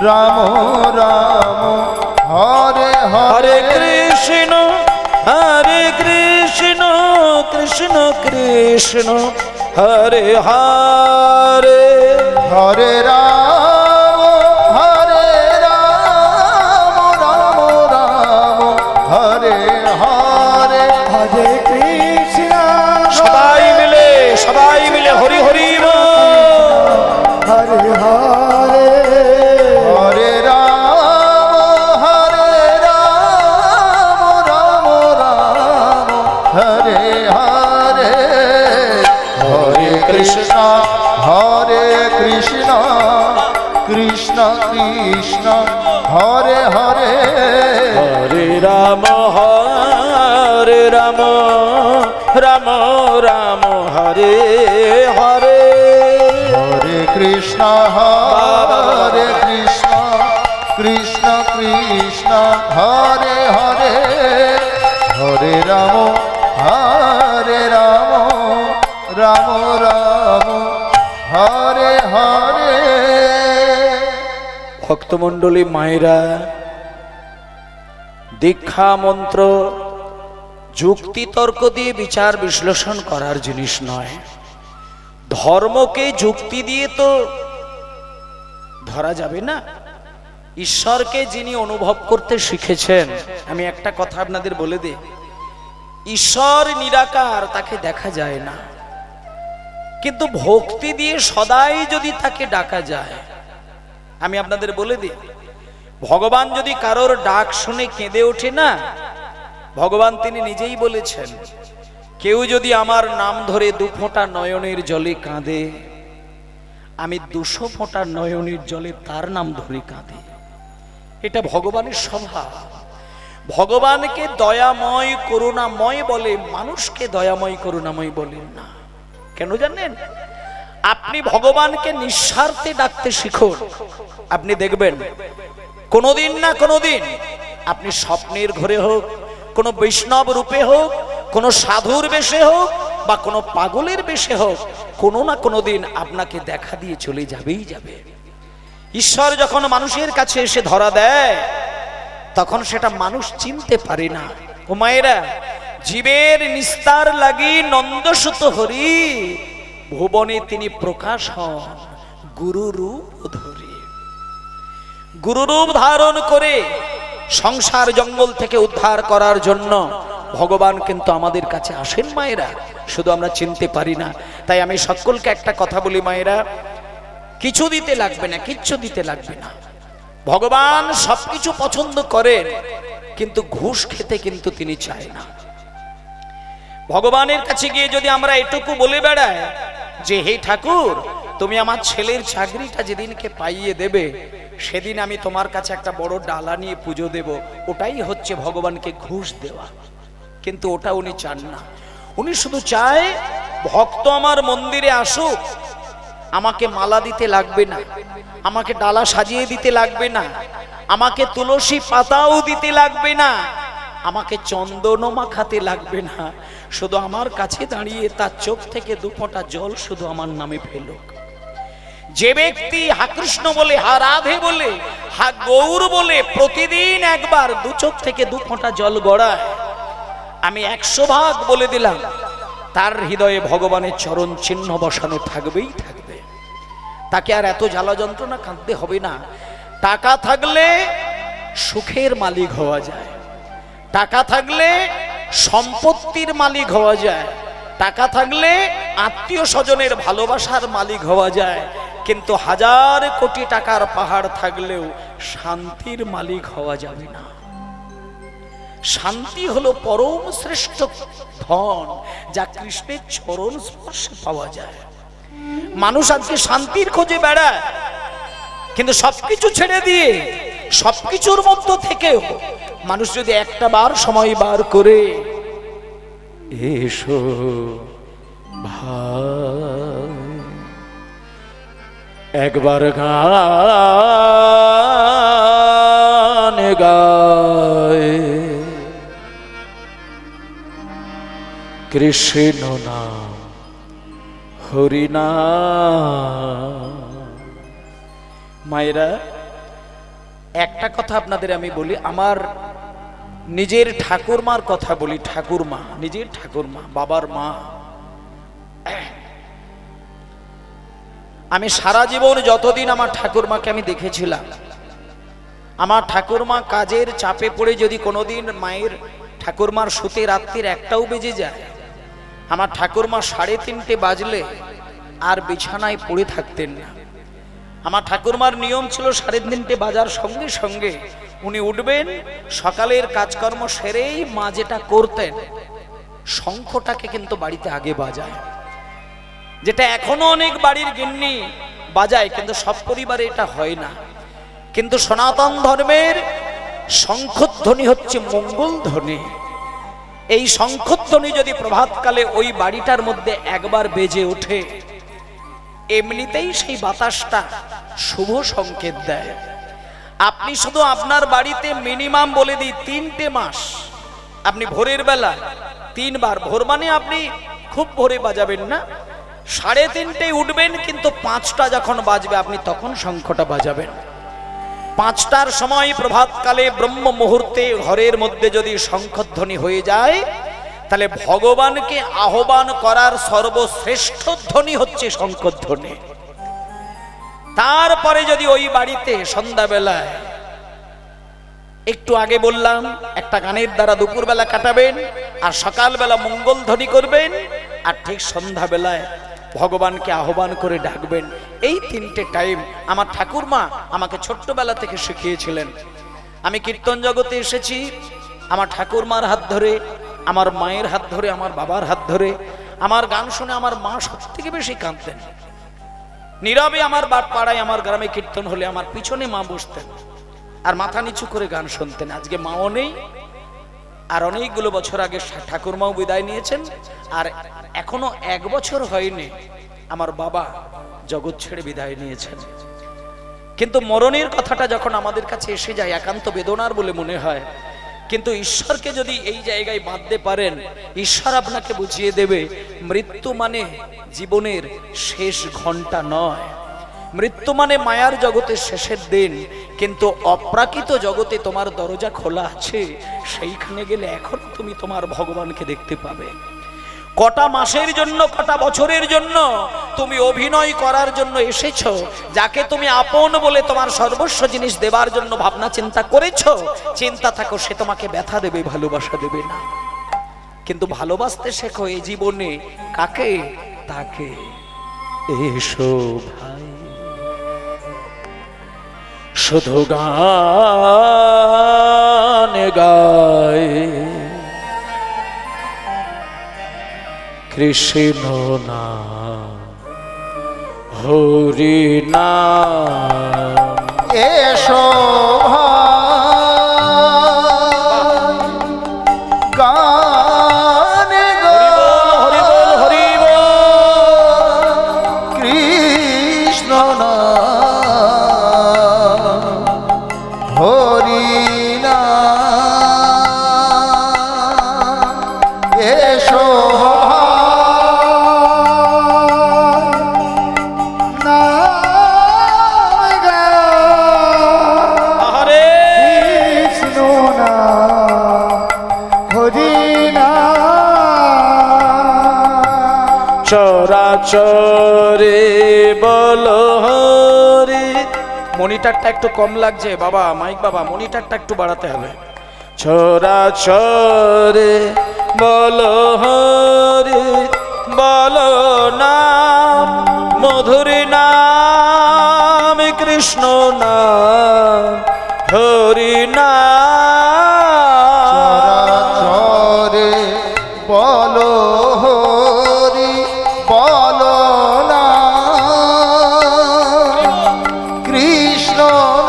রাম রাম হরে হরে কৃষ্ণ কৃষ্ণ কৃষ্ণ হরে হরে, হরে রাম রাম রাম হরে হরে, হরে কৃষ্ণ। সবাই মিলে হরি হরি বল। হরে হরে, হরে রাম রাম রাম হরে হরে, হরে কৃষ্ণ কৃষ্ণ কৃষ্ণ হরে হরে, হরে রাম রাম রাম হরে হরে, হরে কৃষ্ণ কৃষ্ণ কৃষ্ণ হরে হরে, হরে রাম রাম রাম হরে হরে। ভক্তমণ্ডলী মায়েরা, দীক্ষা মন্ত্র যুক্তি তর্ক দিয়ে বিচার বিশ্লেষণ করার জিনিস নয়। ধর্মকে যুক্তি দিয়ে তো ধরা যাবে না। ঈশ্বরকে যিনি অনুভব করতে শিখেছেন, আমি একটা কথা আপনাদের বলে দিই, ঈশ্বর নিরাকার, তাকে দেখা যায় না, কিন্তু ভক্তি দিয়ে সদাই যদি তাকে ডাকা যায়। আমি আপনাদের বলে দিই, ভগবান যদি কারোর ডাক শুনে কেঁদে ওঠে না, ভগবান তিনি নিজেই বলেছেন, কেউ যদি আমার নাম ধরে 2 ফোঁটা নয়নের জলে কাঁদে, আমি 200 ফোঁটা নয়নের জলে তার নাম ধরে কাঁদে। এটা ভগবানের স্বভাব। ভগবানকে দয়াময় করুণাময় বলে, মানুষকে দয়াময় করুণাময় বলেন না। কেন জানেন? আপনি ভগবানকে নিঃস্বার্থে ডাকতে শিখুন, আপনি দেখবেন কোনোদিন না কোনোদিন আপনি স্বপ্নের ঘরে হোক, কোন বৈষ্ণব রূপে হোক, কোন সাধুর বেশে হোক, বা কোন পাগলের বেশে হোক, কোনো না কোনোদিন আপনাকে দেখা দিয়ে চলে যাবেই যাবে। ঈশ্বর যখন মানুষের কাছে এসে ধরা দেয়, তখন সেটা মানুষ চিনতে পারে না। ও মায়েরা, জীবের নিস্তার লাগি নন্দসুত হরি, ভুবনে তিনি প্রকাশ হন গুরুরূপ ধরে। গুরুরূপ ধারণ করে সংসার জঙ্গল থেকে উদ্ধার করার জন্য ভগবান কিন্তু আমাদের কাছে আসেন মায়েরা, শুধু আমরা চিনতে পারি না। তাই আমি সকলকে একটা কথা বলি মায়েরা, কিছু দিতে লাগবে না, কিচ্ছু দিতে লাগবে না। ভগবান সবকিছু পছন্দ করেন, কিন্তু ঘুষ খেতে কিন্তু তিনি চায় না। ভগবানের কাছে গিয়ে যদি আমরা এটুকু বলে বেড়াই যে হে ঠাকুর, তুমি আমার ছেলের চাকরিটা যেদিনকে পাইয়ে দেবে, সেদিন আমি তোমার কাছে একটা বড় ডালা নিয়ে পুজো দেব, ওটাই হচ্ছে ভগবানকে ঘুষ দেওয়া। কিন্তু ওটা উনি চান না। উনি শুধু চায় ভক্ত আমার মন্দিরে আসুক, আমাকে মালা দিতে লাগবে না, আমাকে ডালা সাজিয়ে দিতে লাগবে না, আমাকে তুলসী পাতাও দিতে লাগবে না, আমাকে চন্দনও মাখাতে লাগবে না, শুধু আমার কাছে দাঁড়িয়ে তার চোখ থেকে 2 ফোঁটা জল শুধু আমার নামে ফেলুক। যে ব্যক্তি হা কৃষ্ণ বলে, হা রাধে বলে, হা গৌর বলে প্রতিদিন একবার 2 চোখ থেকে 2 ফোঁটা জল গড়ায়, আমি 100 ভাগ বলে দিলাম, তার হৃদয়ে ভগবানের চরণ চিহ্ন বসানো থাকবেই থাকবে। তাকে আর এত জ্বালা যন্ত্রণা কাঁদতে হবে না। টাকা থাকলে সুখের মালিক হওয়া যায়, টাকা থাকলে সম্পত্তির মালিক হওয়া যায়, টাকা থাকলে আত্মীয় স্বজনের ভালোবাসার মালিক হওয়া যায়, কিন্তু 1000 কোটি টাকার পাহাড় থাকলেও শান্তির মালিক হওয়া যাবে না। শান্তি হলো পরম শ্রেষ্ঠ ধন, যা কৃষ্ণের চরণ স্পর্শে পাওয়া যায়। মানুষ আজকে শান্তির খোঁজে বেড়ায়, কিন্তু সবকিছু ছেড়ে দিয়ে, সবকিছুর মধ্য থেকেও মানুষ যদি একটা বার সময় বার করে এসো ভাই একবার গান গায়, কৃষ্ণ নাম হরি নাম। মায়েরা, একটা কথা আপনাদের আমি বলি, আমার নিজের ঠাকুরমার কথা বলি। ঠাকুরমা, নিজের ঠাকুরমা, বাবার মা। আমি সারা জীবন যতদিন আমার ঠাকুরমাকে আমি দেখেছিলাম, আমার ঠাকুরমা কাজের চাপে পড়ে যদি কোনোদিন মায়ের ঠাকুরমার শুতে রাত্রির 1টাও বেজে যায়, আমার ঠাকুরমা 3:30 বাজলে আর বিছানায় পড়ে থাকতেন না। আমার ঠাকুরমার নিয়ম ছিল 3:30 বাজার সঙ্গে সঙ্গে উনি উঠবেন, সকালের কাজকর্ম সেরেই মা যেটা করতেন, শঙ্খটাকে কিন্তু বাড়িতে আগে বাজায়, যেটা এখনো অনেক বাড়ির গিন্নি বাজায়, কিন্তু সব পরিবারে এটা হয় না। কিন্তু সনাতন ধর্মের শঙ্খধ্বনি হচ্ছে মঙ্গল ধ্বনি। এই শঙ্খধ্বনি যদি প্রভাতকালে ওই বাড়িটার মধ্যে একবার বেজে ওঠে, এমনিতেই সেই বাতাসটা শুভ সংকেত দেয়। আপনি শুধু আপনার বাড়িতে মিনিমাম বলে দিই 3টে মাস আপনি ভোরের বেলা 3 বার, ভোর মানে আপনি খুব ভোরে বাজাবেন না, 3:30 উঠবেন, কিন্তু 5টা যখন বাজবে আপনি তখন শঙ্খটা বাজাবেন। 5টার সময় প্রভাতকালে ব্রহ্ম মুহূর্তে ঘরের মধ্যে যদি শঙ্খধ্বনি হয়ে যায়, তাহলে ভগবানকে আহ্বান করার সর্বশ্রেষ্ঠ ধ্বনি হচ্ছে শঙ্খধ্বনি। তারপরে যদি ওই বাড়িতে সন্ধ্যাবেলায়, একটু আগে বললাম, একটা গানের দ্বারা দুপুরবেলা কাটাবেন, আর সকালবেলা মঙ্গল ধ্বনি করবেন, আর ঠিক সন্ধ্যাবেলায় ভগবানকে আহ্বান করে ডাকবেন। এই 3টে টাইম আমার ঠাকুরমা আমাকে ছোট্টবেলা থেকে শিখিয়েছিলেন। আমি কীর্তন জগতে এসেছি আমার ঠাকুরমার হাত ধরে, আমার মায়ের হাত ধরে, আমার বাবার হাত ধরে। আমার গান শুনে আমার মা সব থেকে বেশি কাঁদতেন। নীরবে আমার পাড়ায়, আমার গ্রামে কীর্তন হলে আমার পিছনে মা বসতেন আর মাথা নিচু করে গান শুনতেন। আজকে মাও নেই, আর অনেকগুলো বছর আগে ঠাকুরমাও বিদায় নিয়েছেন, আর এখনো 1 বছর হয়নি আমার বাবা জগৎ ছেড়ে বিদায় নিয়েছেন। কিন্তু মরণের কথাটা যখন আমাদের কাছে এসে যায় একান্ত বেদনার বলে মনে হয়। কিন্তু ঈশ্বরকে যদি এই জায়গায় বাঁধতে পারেন, ঈশ্বর আপনাকে বুঝিয়ে দেবে মৃত্যু মানে জীবনের শেষ ঘন্টা নয়, মৃত্যু মানে মায়ার জগতের শেষের দিন। কিন্তু অপ্রাকৃত জগতে তোমার দরজা খোলা আছে, সেইখানে গেলে এখন তুমি তোমার ভগবানকে দেখতে পাবে। কটা মাসের জন্য, কটা বছরের জন্য তুমি অভিনয় করার জন্য এসেছো, যাকে তুমি আপন বলে তোমার সর্বস্ব জিনিস দেবার জন্য ভাবনা চিন্তা করেছো, চিন্তা থাকো সে তোমাকে ব্যথা দেবে, ভালোবাসা দেবে না। কিন্তু ভালোবাসতে শেখো এই জীবনে কাকে? তাকে। এসো ভাই শুধু গান গায়, কৃষ্ণ নাম হরি নাম। এসো ভাই গান হরি বল, হরি বল। কৃষ্ণ নাম হরি নাম। এসো চরাচরে বল হরি। মনিটরটা একটু কম লাগছে বাবা, মাইক বাবা মনিটরটা একটু বাড়াতে হবে। চরাচরে বল হরি, বল নাম মধুর নাম, কৃষ্ণ নাম হরি নাম। চরাচরে বলো হরি, বলো নাম, কৃষ্ণ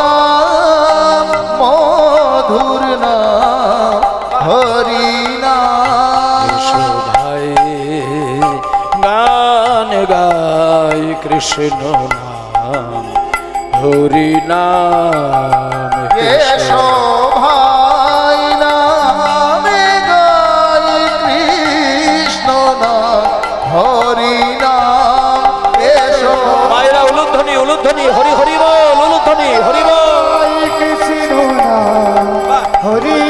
নাম মধুর নাম হরি নাম। এসো ভাই গান গাই, কৃষ্ণ নাম হরি নাম। এসো ভাই নামে গাই, কৃষ্ণ নাম হরি নাম। এসো মায়েরা উলুধ্বনি, উলুধ্বনি, হরি হরি বল, উলুধ্বনি হরি বল। কৃষ্ণ নাম হরি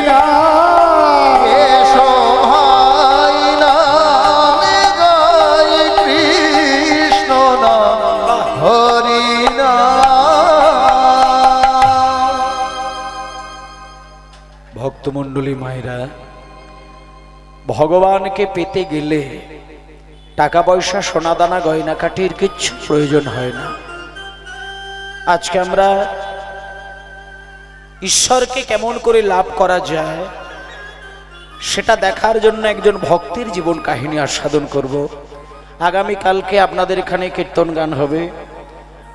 নাম। এসো ভাই নামে গাই, কৃষ্ণ নাম হরি নাম। ভক্তমণ্ডলী মায়েরা, ভগবানকে পেতে গেলে টাকা পয়সা, সোনাদানা, গয়না কাঠির কিচ্ছু প্রয়োজন হয় না। আজকে আমরা ঈশ্বরকে কেমন করে লাভ করা যায় সেটা দেখার জন্য একজন ভক্তের জীবন কাহিনী আস্বাদন করব। আগামী কালকে আপনাদের এখানে কীর্তন গান হবে,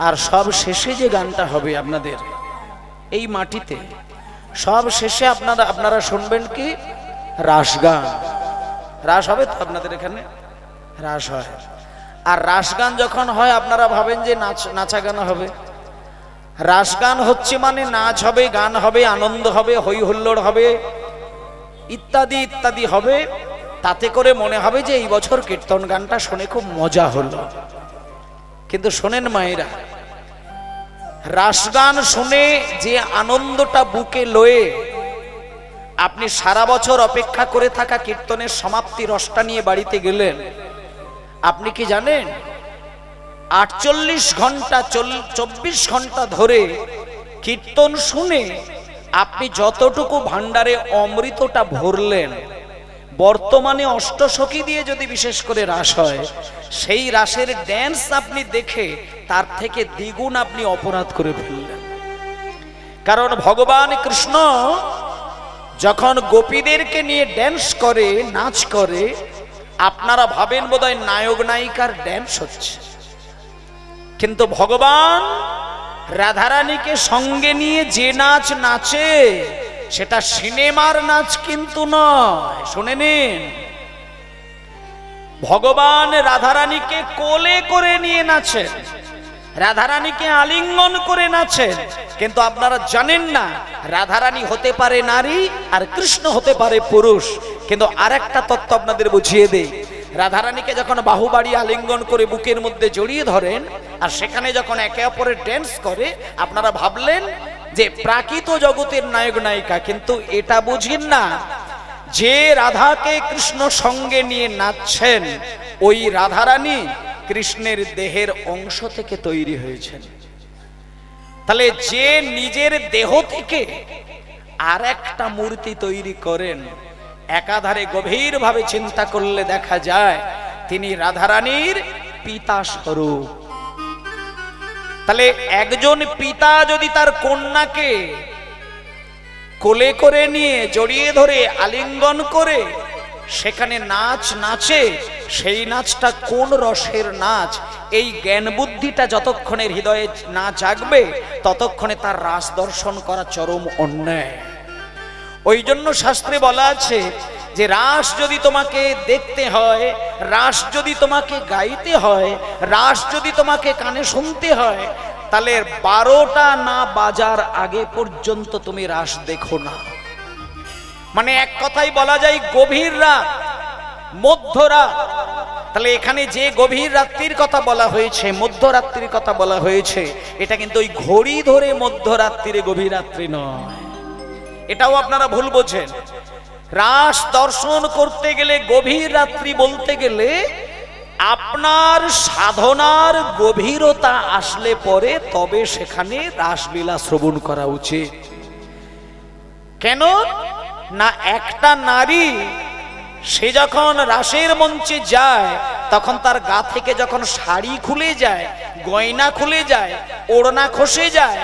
আর সব শেষে যে গানটা হবে আপনাদের এই মাটিতে, সব শেষে আপনারা শুনবেন কি? রাস গান। রাস হবে তো আপনাদের এখানে? রাস হয়। আর রাস গান যখন হয় আপনারা ভাবেন যে নাচা গান হবে। রাস গান হচ্ছে মানে নাচ হবে, গান হবে, আনন্দ হবে, হই হুল্লোড় হবে, ইত্যাদি ইত্যাদি হবে। তাতে করে মনে হবে যে এই বছর কীর্তন গানটা শুনে খুব মজা হলো। কিন্তু শোনেন মায়েরা, রাসগান শুনে যে আনন্দটা বুকে লয়ে আপনি সারা বছর অপেক্ষা করে থাকা কীর্তনের সমাপ্তি রসটা নিয়ে বাড়িতে গেলেন, আপনি কি জানেন 48 ঘন্টা 24 ঘন্টা ধরে কীর্তন শুনে আপনি যতটুকু ভান্ডারে অমৃতটা ভরলেন, বর্তমানে অষ্টসখী দিয়ে যদি বিশেষ করে রাস হয়, সেই রাসের ড্যান্স আপনি দেখে তার থেকে দ্বিগুণ আপনি অপরাধ করে ফেললেন। কারণ ভগবান কৃষ্ণ যখন গোপীদেরকে নিয়ে ড্যান্স করে, নাচ করে, আপনারা ভাবেন বোধহয় নায়ক নায়িকার ড্যান্স হচ্ছে, কিন্তু ভগবান রাধারানীকে সঙ্গে নিয়ে যে নাচ নাচে সেটা সিনেমার নাচ কিন্তু নয়। শুনে নিন, ভগবান রাধারানীকে কোলে করে নিয়ে নাচেন, রাধারানীকে আলিঙ্গন করে নাচেন, কিন্তু আপনারা জানেন না রাধারানী হতে পারে নারী আর কৃষ্ণ হতে পারে পুরুষ। কিন্তু আরেকটা তত্ত্ব আপনাদের বুঝিয়ে দেই, রাধারানীকে যখন বাহু বাড়িয়ে আলিঙ্গন করে বুকের মধ্যে জড়িয়ে ধরেন আর সেখানে যখন একে অপরের ড্যান্স করে, আপনারা ভাবলেন যে প্রাকৃত জগতের নায়ক নায়িকা, কিন্তু এটা বুঝেন না যে রাধাকে কৃষ্ণ সঙ্গে নিয়ে নাচছেন ওই রাধারানী কৃষ্ণের দেহের অংশ থেকে তৈরি হয়েছেন। তাহলে যে নিজের দেহ থেকে আর একটা মূর্তি তৈরি করেন, একাধারে গভীরভাবে চিন্তা করলে দেখা যায় তিনি রাধারানীর পিতা স্বরূপ। তাহলে একজন পিতা যদি তার কন্যাকে কোলে করে নিয়ে জড়িয়ে ধরে আলিঙ্গন করে সেখানে নাচ নাচে, সেই নাচটা কোন রসের নাচ, এই জ্ঞান বুদ্ধিটা যতক্ষণে হৃদয়ে না জাগবে ততক্ষণে তার রাস দর্শন করা চরম অন্যায়। ওই জন্য শাস্ত্রে বলা আছে যে রাস যদি তোমাকে দেখতে হয়, রাস যদি তোমাকে গাইতে হয়, রাস যদি তোমাকে কানে শুনতে হয়, তাহলে 12টা না বাজার আগে পর্যন্ত তুমি রাস দেখো না। মানে এক কথাই বলা যায় গভীর রাত, মধ্যরাত। তাহলে এখানে যে গভীর রাত্রির কথা বলা হয়েছে, মধ্যরাত্রির কথা বলা হয়েছে, এটা কিন্তু ওই ঘড়ি ধরে মধ্যরাত্রিরে গভীর রাত্রি নয়, এটাও আপনারা ভুল বোঝেন। রাস দর্শন করতে গেলে গভীর রাত্রি বলতে গেলে আপনার সাধনার গভীরতা আসলে পরে তবে সেখানে রাসলীলা শ্রবণ করা উচিত। কেন না, একটা নারী সে যখন রাসের মঞ্চে যায় তখন তার গা থেকে যখন শাড়ি খুলে যায়, গয়না খুলে যায়, ওড়না খসে যায়,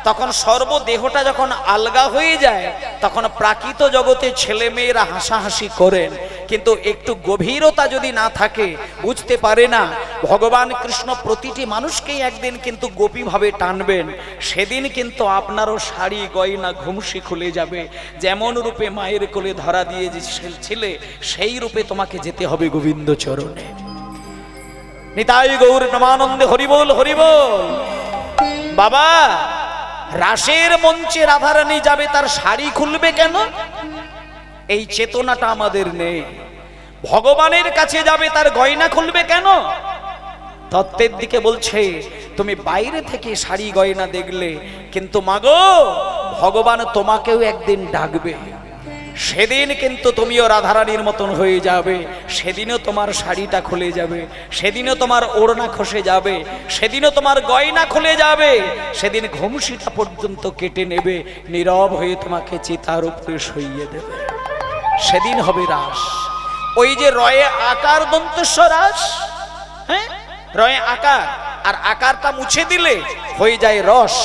তখন সর্বদেহটা যখন আলগা হয়ে যায়, তখন প্রাকৃত জগতে ছেলে মেয়েরা হাসাহাসি করেন, কিন্তু একটু গভীরতা যদি না থাকে বুঝতে পারে না ভগবান কৃষ্ণ প্রতিটি মানুষকেই একদিন কিন্তু গোপীভাবে টানবেন। সেদিন কিন্তু আপনারও শাড়ি গয়না ঘুমসি খুলে যাবে। যেমন রূপে মায়ের কোলে ধরা দিয়ে ছিলে সেই রূপে তোমাকে যেতে হবে গোবিন্দ চরণে। নিতাই গৌর নমানন্দে হরিবোল হরিবোল। বাবা, রাসের মঞ্চে রাধারানী যাবে, তার শাড়ি খুলবে কেন? এই চেতনাটা আমাদের নেই। ভগবানের কাছে যাবে, তার গয়না খুলবে কেন? তত্ত্বের দিকে বলছে তুমি বাইরে থেকে শাড়ি গয়না দেখলে, কিন্তু মাগো ভগবান তোমাকেও একদিন ডাকবে, সেদিন কিন্তু তুমিও রাধারানীর মতন হয়ে যাবে। সেদিনও তোমার শাড়িটা খুলে যাবে, সেদিনও তোমার ওড়না খসে যাবে, সেদিনও তোমার গয়না খুলে যাবে, সেদিন ঘুমসিটা পর্যন্ত কেটে নেবে, নীরব হয়ে তোমাকে চিতার উপরে শুইয়ে দেবে। সেদিন হবে রাস। ওই যে রয়ে আকার দন্তস্ব রাস, হ্যাঁ, রয়ে আকার, আর আকারটা মুছে দিলে হয়ে যায় রস।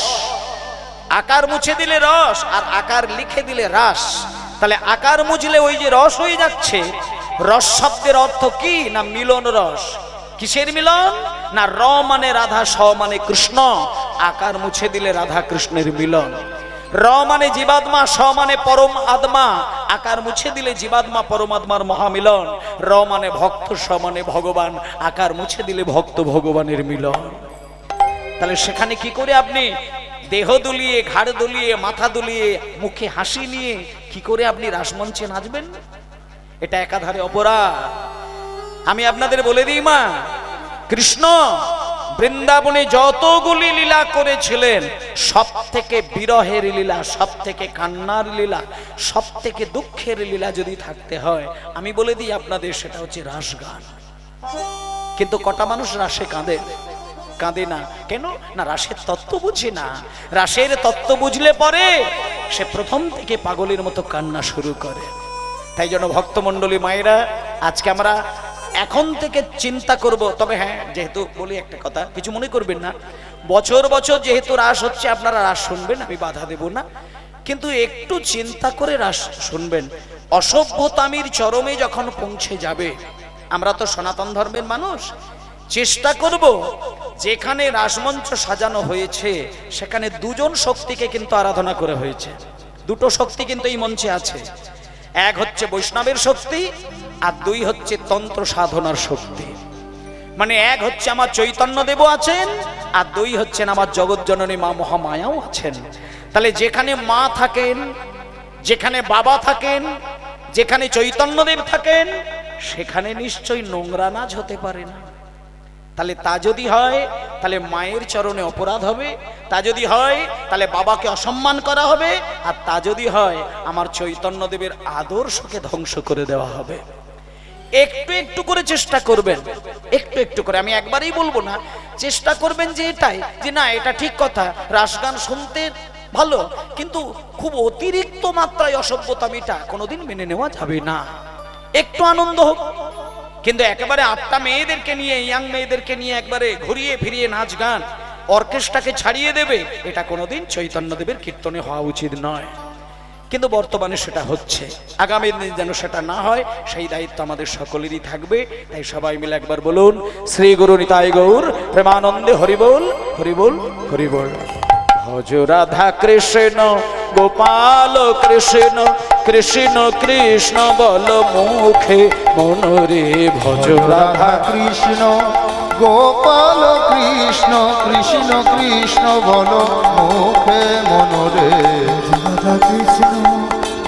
আকার মুছে দিলে রস, আর আকার লিখে দিলে রাস। তাহলে আকার মুছলে ওই যে রস হয়ে যাচ্ছে। রস শব্দের অর্থ কি না মিলন রস। কিসের মিলন? না র মানে রাধা, স মানে কৃষ্ণ। আকার মুছে দিলে রাধা কৃষ্ণের মিলন। র মানে জীবাত্মা, স মানে পরম আত্মা। আকার মুছে দিলে জীবাত্মা পরমাত্মার মহামিলন। র মানে ভক্ত, স মানে ভগবান। আকার মুছে দিলে ভক্ত ভগবানের মিলন। তাহলে সেখানে কি করে আপনি দেহ দুলিয়ে, ঘাড় দুলিয়ে, মাথা দুলিয়ে, মুখে হাসি নিয়ে কি করে আপনি রাসমঞ্চে নাচবেন? এটা একাধারে অপরাধ। আমি আপনাদের বলে দিই মা, কৃষ্ণ বৃন্দাবনে যতগুলি লীলা করেছিলেন সব থেকে বিরহের লীলা, সব থেকে কান্নার লীলা, সব থেকে দুঃখের লীলা যদি থাকতে হয় আমি বলে দিই আপনাদের, সেটা হচ্ছে রাস গান। কিন্তু কটা মানুষ রাসে কাঁদে? কাঁদে না কেন? না রাসের তত্ত্ব বুঝে না। রাসের তত্ত্ব বুঝলে পরে সে প্রথম থেকে পাগলের মতো কান্না শুরু করে। তাই জন্য ভক্তমণ্ডলী মায়েরা, আজকে আমরা এখন থেকে চিন্তা করব। তবে হ্যাঁ, যেহেতু বলি একটা কথা, কিছু মনে করবেন না, বছর বছর যেহেতু রাস হচ্ছে আপনারা রাস শুনবেন, আমি বাধা দেব না, কিন্তু একটু চিন্তা করে রাস শুনবেন। অসভ্যতামির চরমে যখন পৌঁছে যাবে, আমরা তো সনাতন ধর্মের মানুষ, চেষ্টা করব যেখানে রাসমঞ্চ সাজানো হয়েছে সেখানে দুজন শক্তিকে কিন্তু আরাধনা করে হয়েছে। দুটো শক্তি কিন্তু এই মঞ্চে আছে, এক হচ্ছে বৈষ্ণবের শক্তি আর দুই হচ্ছে তন্ত্র সাধনার শক্তি। মানে এক হচ্ছে আমার চৈতন্য দেব আছেন আর দুই হচ্ছেন আমার জগৎজননী মা মহামায়াও আছেন। তাহলে যেখানে মা থাকেন, যেখানে বাবা থাকেন, যেখানে চৈতন্যদেব থাকেন, সেখানে নিশ্চয়ই নোংরা নাচ হতে পারে না। তাহলে তা যদি হয় তাহলে মায়ের চরণে অপরাধ হবে, তা যদি হয় তাহলে বাবাকে অসম্মান করা হবে, আর তা যদি হয় আমার চৈতন্যদেবের আদর্শকে ধ্বংস করে দেওয়া হবে। একটু একটু করে চেষ্টা করবেন, একটু একটু করে, আমি একবারই বলবো না, চেষ্টা করবেন যে এটাই, যে না এটা ঠিক কথা, রাসগান শুনতে ভালো, কিন্তু খুব অতিরিক্ত মাত্রায় অসভ্যতামিটা কোনোদিন মেনে নেওয়া যাবে না। একটু আনন্দ হোক, কিন্তু একেবারে 8টা মেয়েদেরকে নিয়ে, ইয়াং মেয়েদেরকে নিয়ে একবারে ঘুরিয়ে ফিরিয়ে নাচ গান, অর্কেস্ট্রাকে ছাড়িয়ে দেবে, এটা কোনোদিন চৈতন্যদেবের কীর্তনে হওয়া উচিত নয়। কিন্তু বর্তমানে সেটা হচ্ছে, আগামী দিন যেন সেটা না হয় সেই দায়িত্ব আমাদের সকলেরই থাকবে। তাই সবাই মিলে একবার বলুন, শ্রী গুরু নিতাই গৌর প্রেমানন্দে হরিবোল হরিবোল হরিবোল। ভজ রাধা কৃষ্ণ গোপাল কৃষ্ণ, কৃষ্ণ কৃষ্ণ বল মুখে মনরে। ভজ রাধা কৃষ্ণ গোপাল কৃষ্ণ, কৃষ্ণ কৃষ্ণ বল মুখে মনরে। রাধা কৃষ্ণ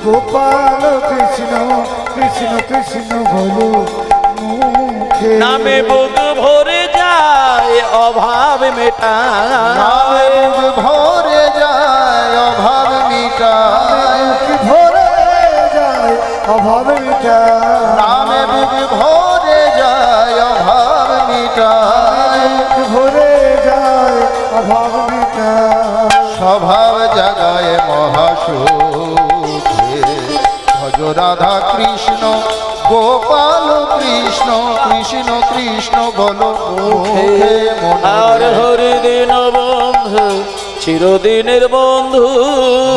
গোপাল কৃষ্ণ, কৃষ্ণ কৃষ্ণ বলো মুখে। নামে বুক ভরে যায় অভাব মেটায়, নামে বুক ভরে যায় অভাব মিটায়, ভরে যায় অভাব মিটায়। নামে বুক ভরে যায় অভাব মিটায়, ভরে যায় অভাব মিটায়। স্বভাব জাগায় মহাসুখে। ভজ রাধা কৃষ্ণ গোপাল কৃষ্ণ, কৃষ্ণ কৃষ্ণ বল মুখে আর মনরে। হরি দিন বন্ধু চিরদিনের বন্ধু,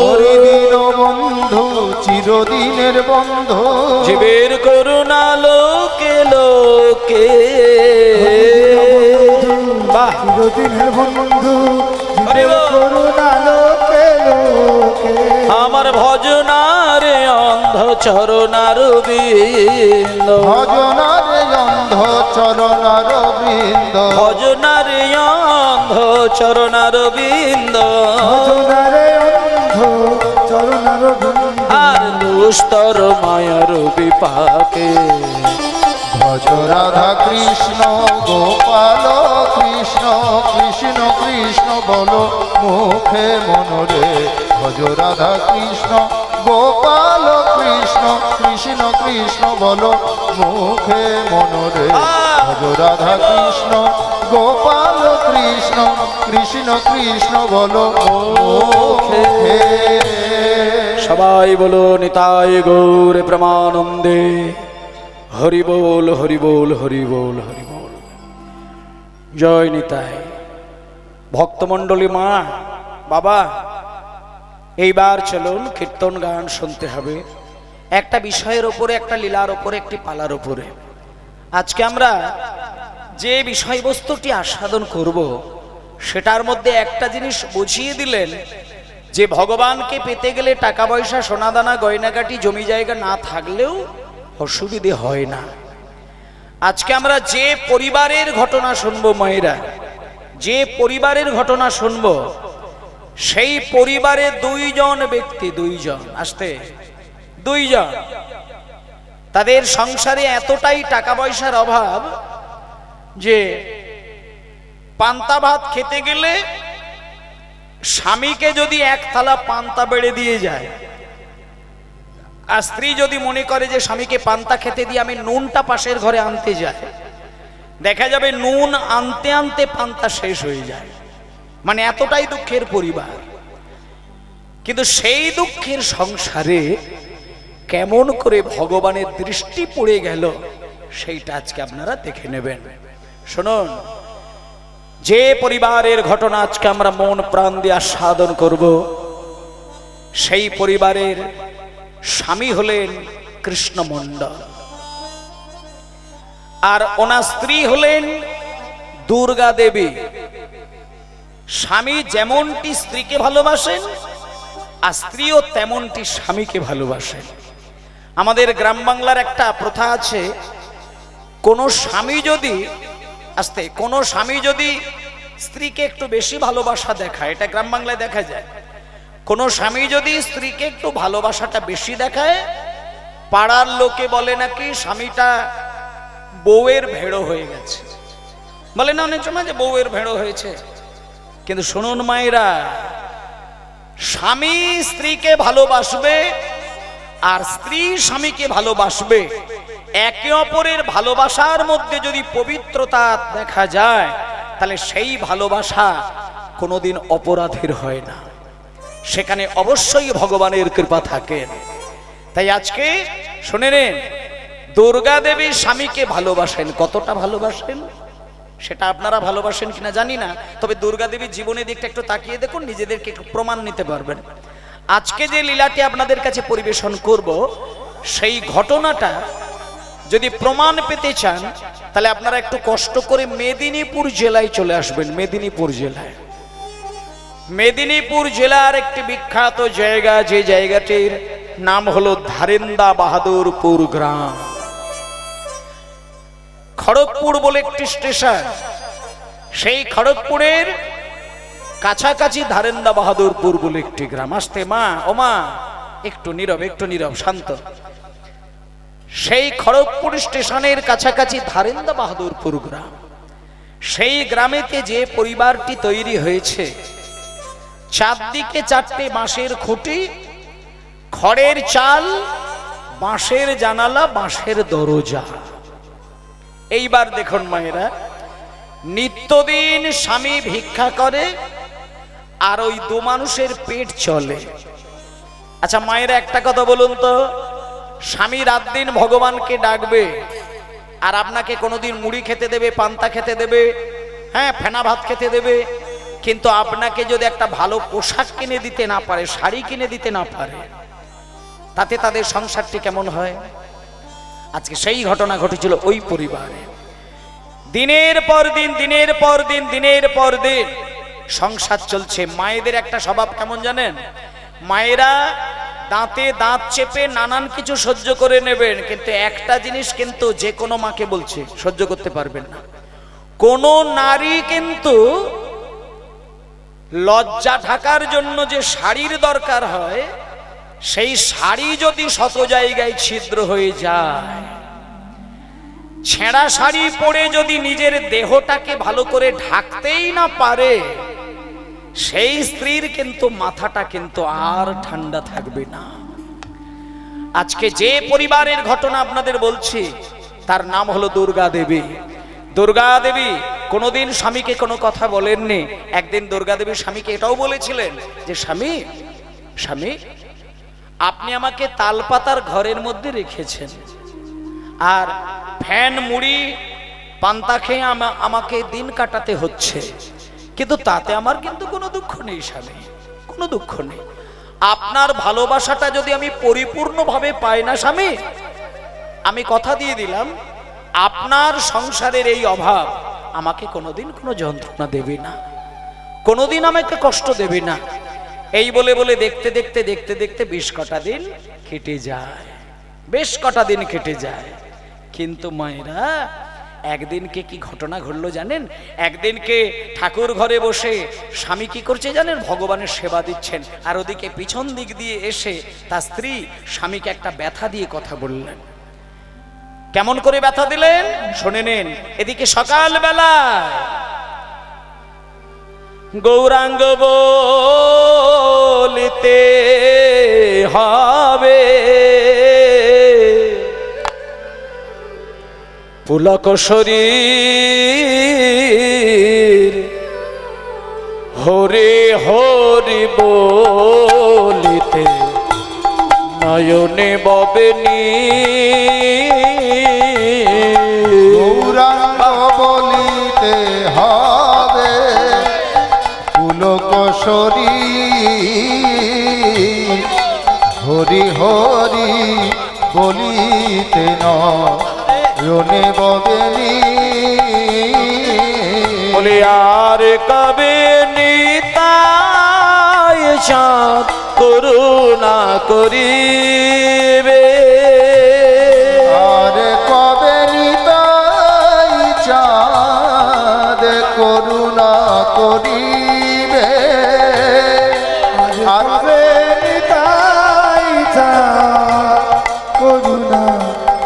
হরিদিন বন্ধু চিরদিনের বন্ধু। জীবের করুণা লোকে লোকে। বাহ, চিরদিনের বন্ধু, হরি বল। করুণা লোকে লোকে। আমার ভজনারে অন্ধ চরণার বিন্দ, ভজনারে অন্ধ চরণার বৃন্দ, ভজনারে অন্ধ চরণার বিন্দ। ভজনারে অন্ধ চরণার বৃন্দ। আর দুস্তর মায়ার বিপাকে। ভজ রাধা কৃষ্ণ গোপাল কৃষ্ণ, কৃষ্ণ কৃষ্ণ বল মুখে মনরে। ভজ রাধা কৃষ্ণ গোপাল কৃষ্ণ, কৃষ্ণ কৃষ্ণ বল মুখে মনরে। ভজ রাধা কৃষ্ণ গোপাল কৃষ্ণ, কৃষ্ণ কৃষ্ণ বল মুখে। সবাই বলো নিতাই গৌর প্রেমানন্দে হরি বল হরি বল হরি বল হরি বল। জয় নিতাই। ভক্তমণ্ডলী মা বাবা, এইবার চলুন কীর্তন গান শুনতে হবে, একটা বিষয়ের ওপরে, একটা লীলার ওপরে, একটি পালার ওপরে। আজকে আমরা যে বিষয়বস্তুটি আস্বাদন করব সেটার মধ্যে একটা জিনিস বুঝিয়ে দিলেন, যে ভগবানকে পেতে গেলে টাকা পয়সা সোনাদানা গয়নাগাটি জমি জায়গা না থাকলেও অসুবিধে হয় না। আজকে আমরা যে পরিবারের ঘটনা শুনবো মায়েরা, যে পরিবারের ঘটনা শুনবো, সেই পরিবারে দুইজন ব্যক্তি, দুইজন আসতে, দুইজন, তাদের সংসারে এতটাই টাকা পয়সার অভাব যে পান্তা ভাত খেতে গেলে স্বামীকে যদি এক থালা পান্তা বেড়ে দিয়ে যায়, আর স্ত্রী যদি মনে করে যে স্বামীকে পান্তা খেতে দিয়ে আমি নুনটা পাশের ঘরে আনতে যাই, দেখা যাবে নুন আনতে আনতে পান্তা শেষ হয়ে যায়। মানে এতটাই দুঃখের পরিবার। কিন্তু সেই দুঃখের সংসারে কেমন করে ভগবানের দৃষ্টি পড়ে গেল সেইটা আজকে আপনারা দেখে নেবেন। শুনুন, যে পরিবারের ঘটনা আজকে আমরা মন প্রাণ দিয়ে আস্বাদন করব, সেই পরিবারের স্বামী হলেন কৃষ্ণ মণ্ডল, আর ওনার স্ত্রী হলেন দুর্গা দেবী। স্বামী যেমনটি স্ত্রীকে ভালোবাসেন, আর স্ত্রীও তেমনটি স্বামীকে ভালোবাসেন। আমাদের গ্রাম বাংলার একটা প্রথা আছে, কোনো স্বামী যদি স্ত্রীকে একটু বেশি ভালোবাসা দেখায়, এটা গ্রাম বাংলায় দেখা যায়, কোনো স্বামী যদি স্ত্রীকে একটু ভালোবাসাটা বেশি দেখায়, পাড়ার লোকে বলে নাকি স্বামীটা বউয়ের ভেড়ো হয়ে গেছে। বলে না অনেক সময় যে বউয়ের ভেড়ো হয়েছে। কিন্তু শুনুন মায়েরা, স্বামী স্ত্রীকে ভালোবাসবে আর স্ত্রী স্বামীকে ভালোবাসবে, একে অপরের ভালোবাসার মধ্যে যদি পবিত্রতা দেখা যায়, তাহলে সেই ভালোবাসা কোনোদিন অপরাধের হয় না, সেখানে অবশ্যই ভগবানের কৃপা থাকেন। তাই আজকে শুনে নেন, দুর্গা দেবী স্বামীকে ভালোবাসেন। কতটা ভালোবাসেন সেটা আপনারা ভালোবাসেন কিনা জানি না, তবে দুর্গা দেবীর জীবনের দিকটা একটু তাকিয়ে দেখুন, নিজেদেরকে একটু প্রমাণ নিতে পারবেন। আজকে যে লীলাটি আপনাদের কাছে পরিবেশন করব, সেই ঘটনাটা যদি প্রমাণ পেতে চান, তাহলে আপনারা একটু কষ্ট করে মেদিনীপুর জেলায় চলে আসবেন। মেদিনীপুর জেলার একটি বিখ্যাত জায়গা, যে জায়গাটির নাম হলো ধারেন্দা বাহাদুরপুর গ্রাম। খড়গপুর বলে একটি স্টেশন, সেই খড়গপুরের কাছাকাছি ধারেন্দা বাহাদুরপুর বলে একটি গ্রাম। আসতে মা, ও মা, একটু নীরব, শান্ত। সেই খড়গপুর স্টেশনের কাছাকাছি ধারেন্দা বাহাদুরপুর গ্রাম। সেই গ্রামেতে যে পরিবারটি তৈরি হয়েছে, চারদিকে চারটে বাঁশের খুঁটি, খড়ের চাল, বাঁশের জানালা, বাঁশের দরজা। এইবার দেখুন মায়েরা, নিত্যদিন স্বামী ভিক্ষা করে আর ওই দু মানুষের পেট চলে। আচ্ছা মায়েরা, একটা কথা বলুন তো, স্বামী রাত দিন ভগবানকে ডাকবে আর আপনাকে কোনোদিন মুড়ি খেতে দেবে, পান্তা খেতে দেবে, হ্যাঁ ফেনা ভাত খেতে দেবে, কিন্তু আপনাকে যদি একটা ভালো পোশাক কিনে দিতে না পারে, শাড়ি কিনে দিতে না পারে, তাতে তাদের সংসারটি কেমন হয়? আজকে সেই ঘটনা ঘটেছিল ওই পরিবারে। দিনের পর দিন সংসার চলছে। মায়েদের একটা স্বভাব কেমন জানেন? মায়েরা দাঁতে দাঁত চেপে নানান কিছু সহ্য করে নেবেন, কিন্তু একটা জিনিস কিন্তু যে কোনো মাকে বলছে, সহ্য করতে পারবেন না। কোন নারী কিন্তু লজ্জা ঢাকার জন্য যে শাড়ির দরকার হয়, সেই শাড়ি যদি শত জায়গায় ছিদ্র হয়ে যায়, ছেঁড়া শাড়ি পরে যদি নিজের দেহটাকে ভালো করে ঢাকতেই না পারে, সেই স্ত্রীর কিন্তু মাথাটা কিন্তু আর ঠান্ডা থাকবে না। আজকে যে পরিবারের ঘটনা আপনাদের বলছি, তার নাম হলো দুর্গা দেবী। দুর্গা দেবী কোনোদিন স্বামীকে কোনো কথা বলেননি। একদিন দুর্গা দেবী স্বামীকে এটাও বলেছিলেন যে স্বামী, আপনি আমাকে তালপাতার ঘরের মধ্যে রেখেছেন, আর ফ্যান মুড়ি পান্তা খেয়ে আমাকে দিন কাটাতে হচ্ছে, কিন্তু তাতে আমার কিন্তু কোনো দুঃখ নেই স্বামী, কোনো দুঃখ নেই। আপনার ভালোবাসাটা যদি আমি পরিপূর্ণভাবে পাই না স্বামী, আমি কথা দিয়ে দিলাম আপনার সংসারের এই অভাব আমাকে কোনোদিন কোনো যন্ত্রণা দেবে না, কোনোদিন আমাকে কষ্ট দেবে না। এই বলে বলে দেখতে দেখতে বেশ কটা দিন কেটে যায়। কিন্তু মায়েরা, একদিনকে কি ঘটনা ঘটলো জানেন? একদিনকে ঠাকুর ঘরে বসে স্বামী কি করছে জানেন? ভগবানের সেবা দিচ্ছেন, আর ওদিকে পিছন দিক দিয়ে এসে তার স্ত্রী স্বামীকে একটা ব্যথা দিয়ে কথা বললেন। কেমন করে ব্যথা দিলেন শুনে নেন। এদিকে সকালবেলা গৌরাঙ্গ বলিতে হবে, পুলক শরীর হরে হরি বলিতে নয়নে ববেনি, গৌরাঙ্গ বলিতে হবে পুলক শরীর হরি হরি বলিতে নয়নে ববেনি। বলে আর কবে নিতাই চাঁদ করুণা করিবে, আর কবে নিতাই চাঁদ করুণা করিবে, আর আরে নিতাই চাঁদ করুণা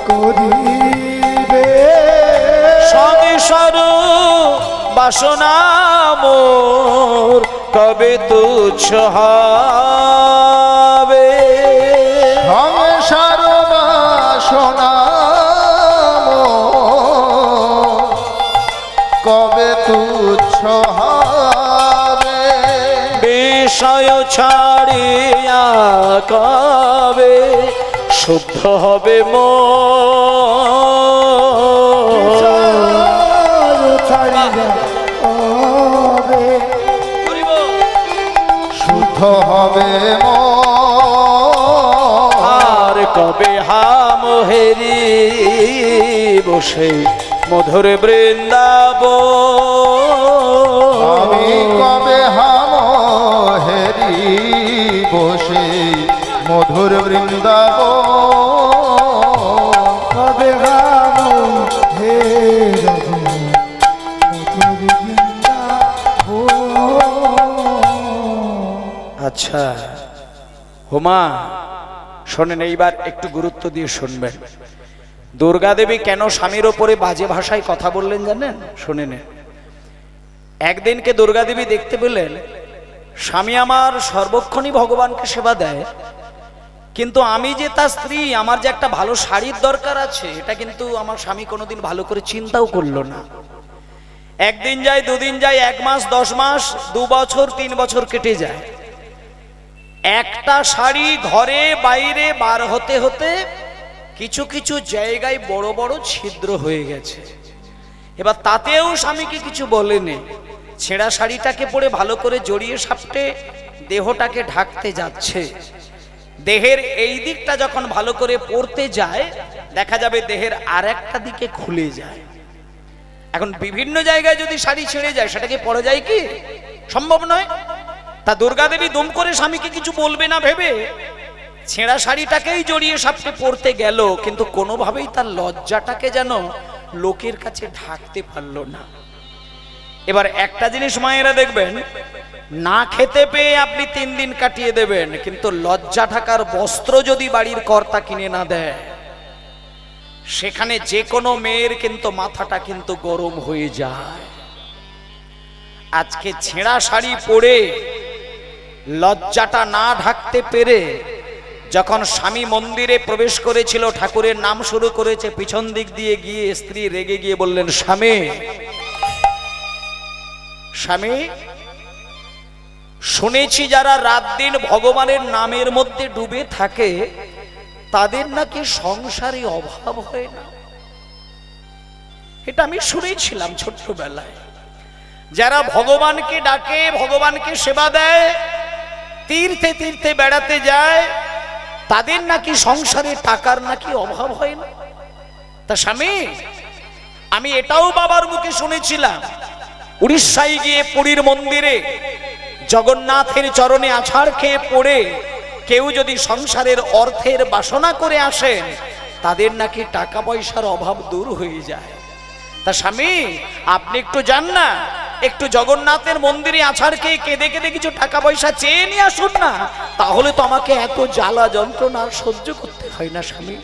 করিবে, সংসার বাসনা মোর কবে তুচ্ছ হবে, সংসার বাসনা কবে তুচ্ছ হবে, বিষয় ছাড়িয়া কবে শুদ্ধ হবে মন, ছাড়িয়া হবে শুদ্ধ হবে মন। আর কবে হাম হেরি বসে মধুর বৃন্দাবন, আমি কবে হাম হেরি বসে মধুর বৃন্দাবন, কবে গান হে রঘু মধুর বৃন্দাবন। আচ্ছা হোমা শোনেন, এইবার একটু গুরুত্ব দিয়ে শুনবেন। দুর্গা দেবী কেন স্বামীর ওপরে বাজে ভাষায় কথা বললেন জানেন? শুনে নেন। একদিনকে দুর্গা দেবী দেখতে পেলেন স্বামী আমার সর্বক্ষণই ভগবানকে সেবা দেয়, কিন্তু আমি যে তার স্ত্রী, আমার যে একটা ভালো শাড়ির দরকার আছে, এটা কিন্তু আমার স্বামী কোনোদিন ভালো করে চিন্তাও করলো না। একদিন যায়, দুদিন যায়, 1 মাস, 10 মাস, 2 বছর, 3 বছর কেটে যায়। একটা শাড়ি ঘরে বাইরে বার হতে হতে কিছু কিছু জায়গায় বড় বড় ছিদ্র হয়ে গেছে। এবার তাতেও স্বামীকে কিছু বলেনি, ছেঁড়া শাড়িটাকে পরে ভালো করে জড়িয়ে সাপটে দেহটাকে ঢাকতে যাচ্ছে। দেহের এই দিকটা যখন ভালো করে পরতে যায়, দেখা যাবে দেহের আর একটা দিকে খুলে যায়। এখন বিভিন্ন জায়গায় যদি শাড়ি ছেড়ে যায়, সেটাকে পরা যায় কি? সম্ভব নয়। তা দুর্গা দেবী দুম করে স্বামীকে কিছু বলবে না ভেবে ছেঁড়া শাড়িটাকেই জড়িয়ে সাপটে পরতে গেল, কিন্তু কোনোভাবেই তার লজ্জাটাকে যেন লোকের কাছে ঢাকতে পারল না। এবার একটা জিনিস মায়েরা দেখবেন, না খেতে পেয়ে আপনি 3 দিন কাটিয়ে দেবেন, কিন্তু লজ্জা ঢাকার বস্ত্র যদি বাড়ির কর্তা কিনে না দেয়, সেখানে যে কোনো মেয়ের কিন্তু মাথাটা কিন্তু গরম হয়ে যায়। আজকে ছেঁড়া শাড়ি পরে লজ্জাটা না ঢাকতে পেরে যখন স্বামী মন্দিরে প্রবেশ করেছিল, ঠাকুরের নাম শুরু করেছে, পিছন দিক দিয়ে গিয়ে স্ত্রী রেগে গিয়ে বললেন, স্বামী স্বামী, শুনেছি যারা রাত দিন ভগবানের নামের মধ্যে ডুবে থাকে তাদের নাকি সংসারে অভাব হয় না। এটা আমি শুনেছিলাম ছোট্টবেলায়। যারা ভগবানকে ডাকে, ভগবানকে সেবা দেয়, তীর্থে তীর্থে বেড়াতে যায়, তাদের নাকি সংসারে টাকার নাকি অভাব হয় না। তা স্বামী, আমি এটাও বাবার মুখে শুনেছিলাম, উড়িষ্যায় গিয়ে পুরীর মন্দিরে জগন্নাথের চরণে আছাড় খেয়ে পড়ে কেউ যদি সংসারের অর্থের বাসনা করে আসেন, তাদের নাকি টাকা পয়সার অভাব দূর হয়ে যায়। তা স্বামী, আপনি একটু যান না, একটু জগন্নাথের মন্দিরে আছাড় খেয়ে কেঁদে কেঁদে কিছু টাকা পয়সা চেয়ে নিয়ে আসুন না, তাহলে তো আমাকে এত জ্বালা যন্ত্রণা সহ্য করতে হয় না স্বামী।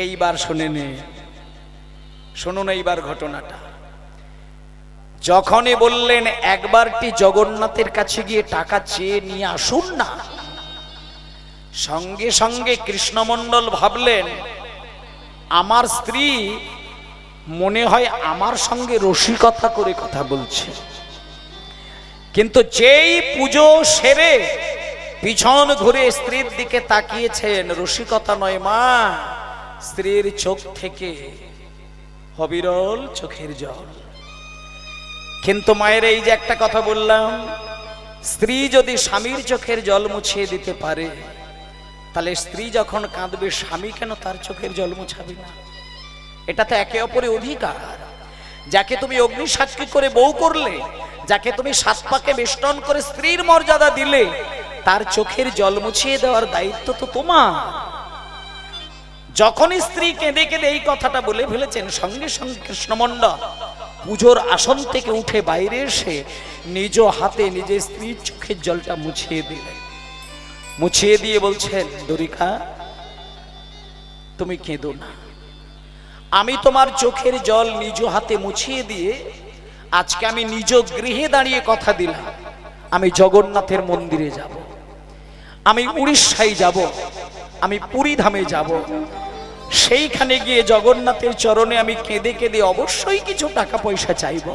এইবার শুনে নে, শুনুন এইবার ঘটনাটা। যখনই বললেন একবারটি জগন্নাথের কাছে গিয়ে টাকা চেয়ে নিয়ে আসুন না, সঙ্গে সঙ্গে কৃষ্ণমণ্ডল ভাবলেন আমার স্ত্রী মনে হয় আমার সঙ্গে রসিকতা করে কথা বলছে। কিন্তু যেই পুজো সেরে পিছন ঘুরে স্ত্রীর দিকে তাকিয়েছেন, রসিকতা নয় মা, স্ত্রীর চোখ থেকে অবিরল চোখের জল। কিন্তু মায়ের এই যে একটা কথা বললাম, স্ত্রী যদি স্বামীর চোখের জল মুছিয়ে দিতে পারে, তাহলে স্ত্রী যখন কাঁদবে স্বামী কেন তার চোখের জল মুছাবে না? এটা তো একে অপরের অধিকার। যাকে তুমি অগ্নিসাক্ষী করে বউ করলে, যাকে তুমি সাত পাকে বেষ্টন করে স্ত্রীর মর্যাদা দিলে, তার চোখের জল মুছিয়ে দেওয়ার দায়িত্ব তো তোমার। যখন স্ত্রী কেঁদে কেঁদে এই কথাটা বলে ফেলেছেন, সঙ্গে সঙ্গে কৃষ্ণমণ্ডল পুজোর আসন থেকে উঠে বাইরে এসে নিজ হাতে নিজের স্ত্রীর চোখের জলটা মুছিয়ে দিলেন। মুছিয়ে দিয়ে বলছেন, দ্বারিকা তুমি কেঁদো না, আমি তোমার চোখের জল নিজ হাতে মুছিয়ে দিয়ে আজকে আমি নিজ গৃহে দাঁড়িয়ে কথা দিলাম, আমি জগন্নাথের মন্দিরে যাব, আমি উড়িষ্যায় যাব, আমি পুরী ধামে যাব। সেইখানে গিয়ে জগন্নাথের চরণে আমি কেঁদে কেঁদে অবশ্যই কিছু টাকা পয়সা চাইব।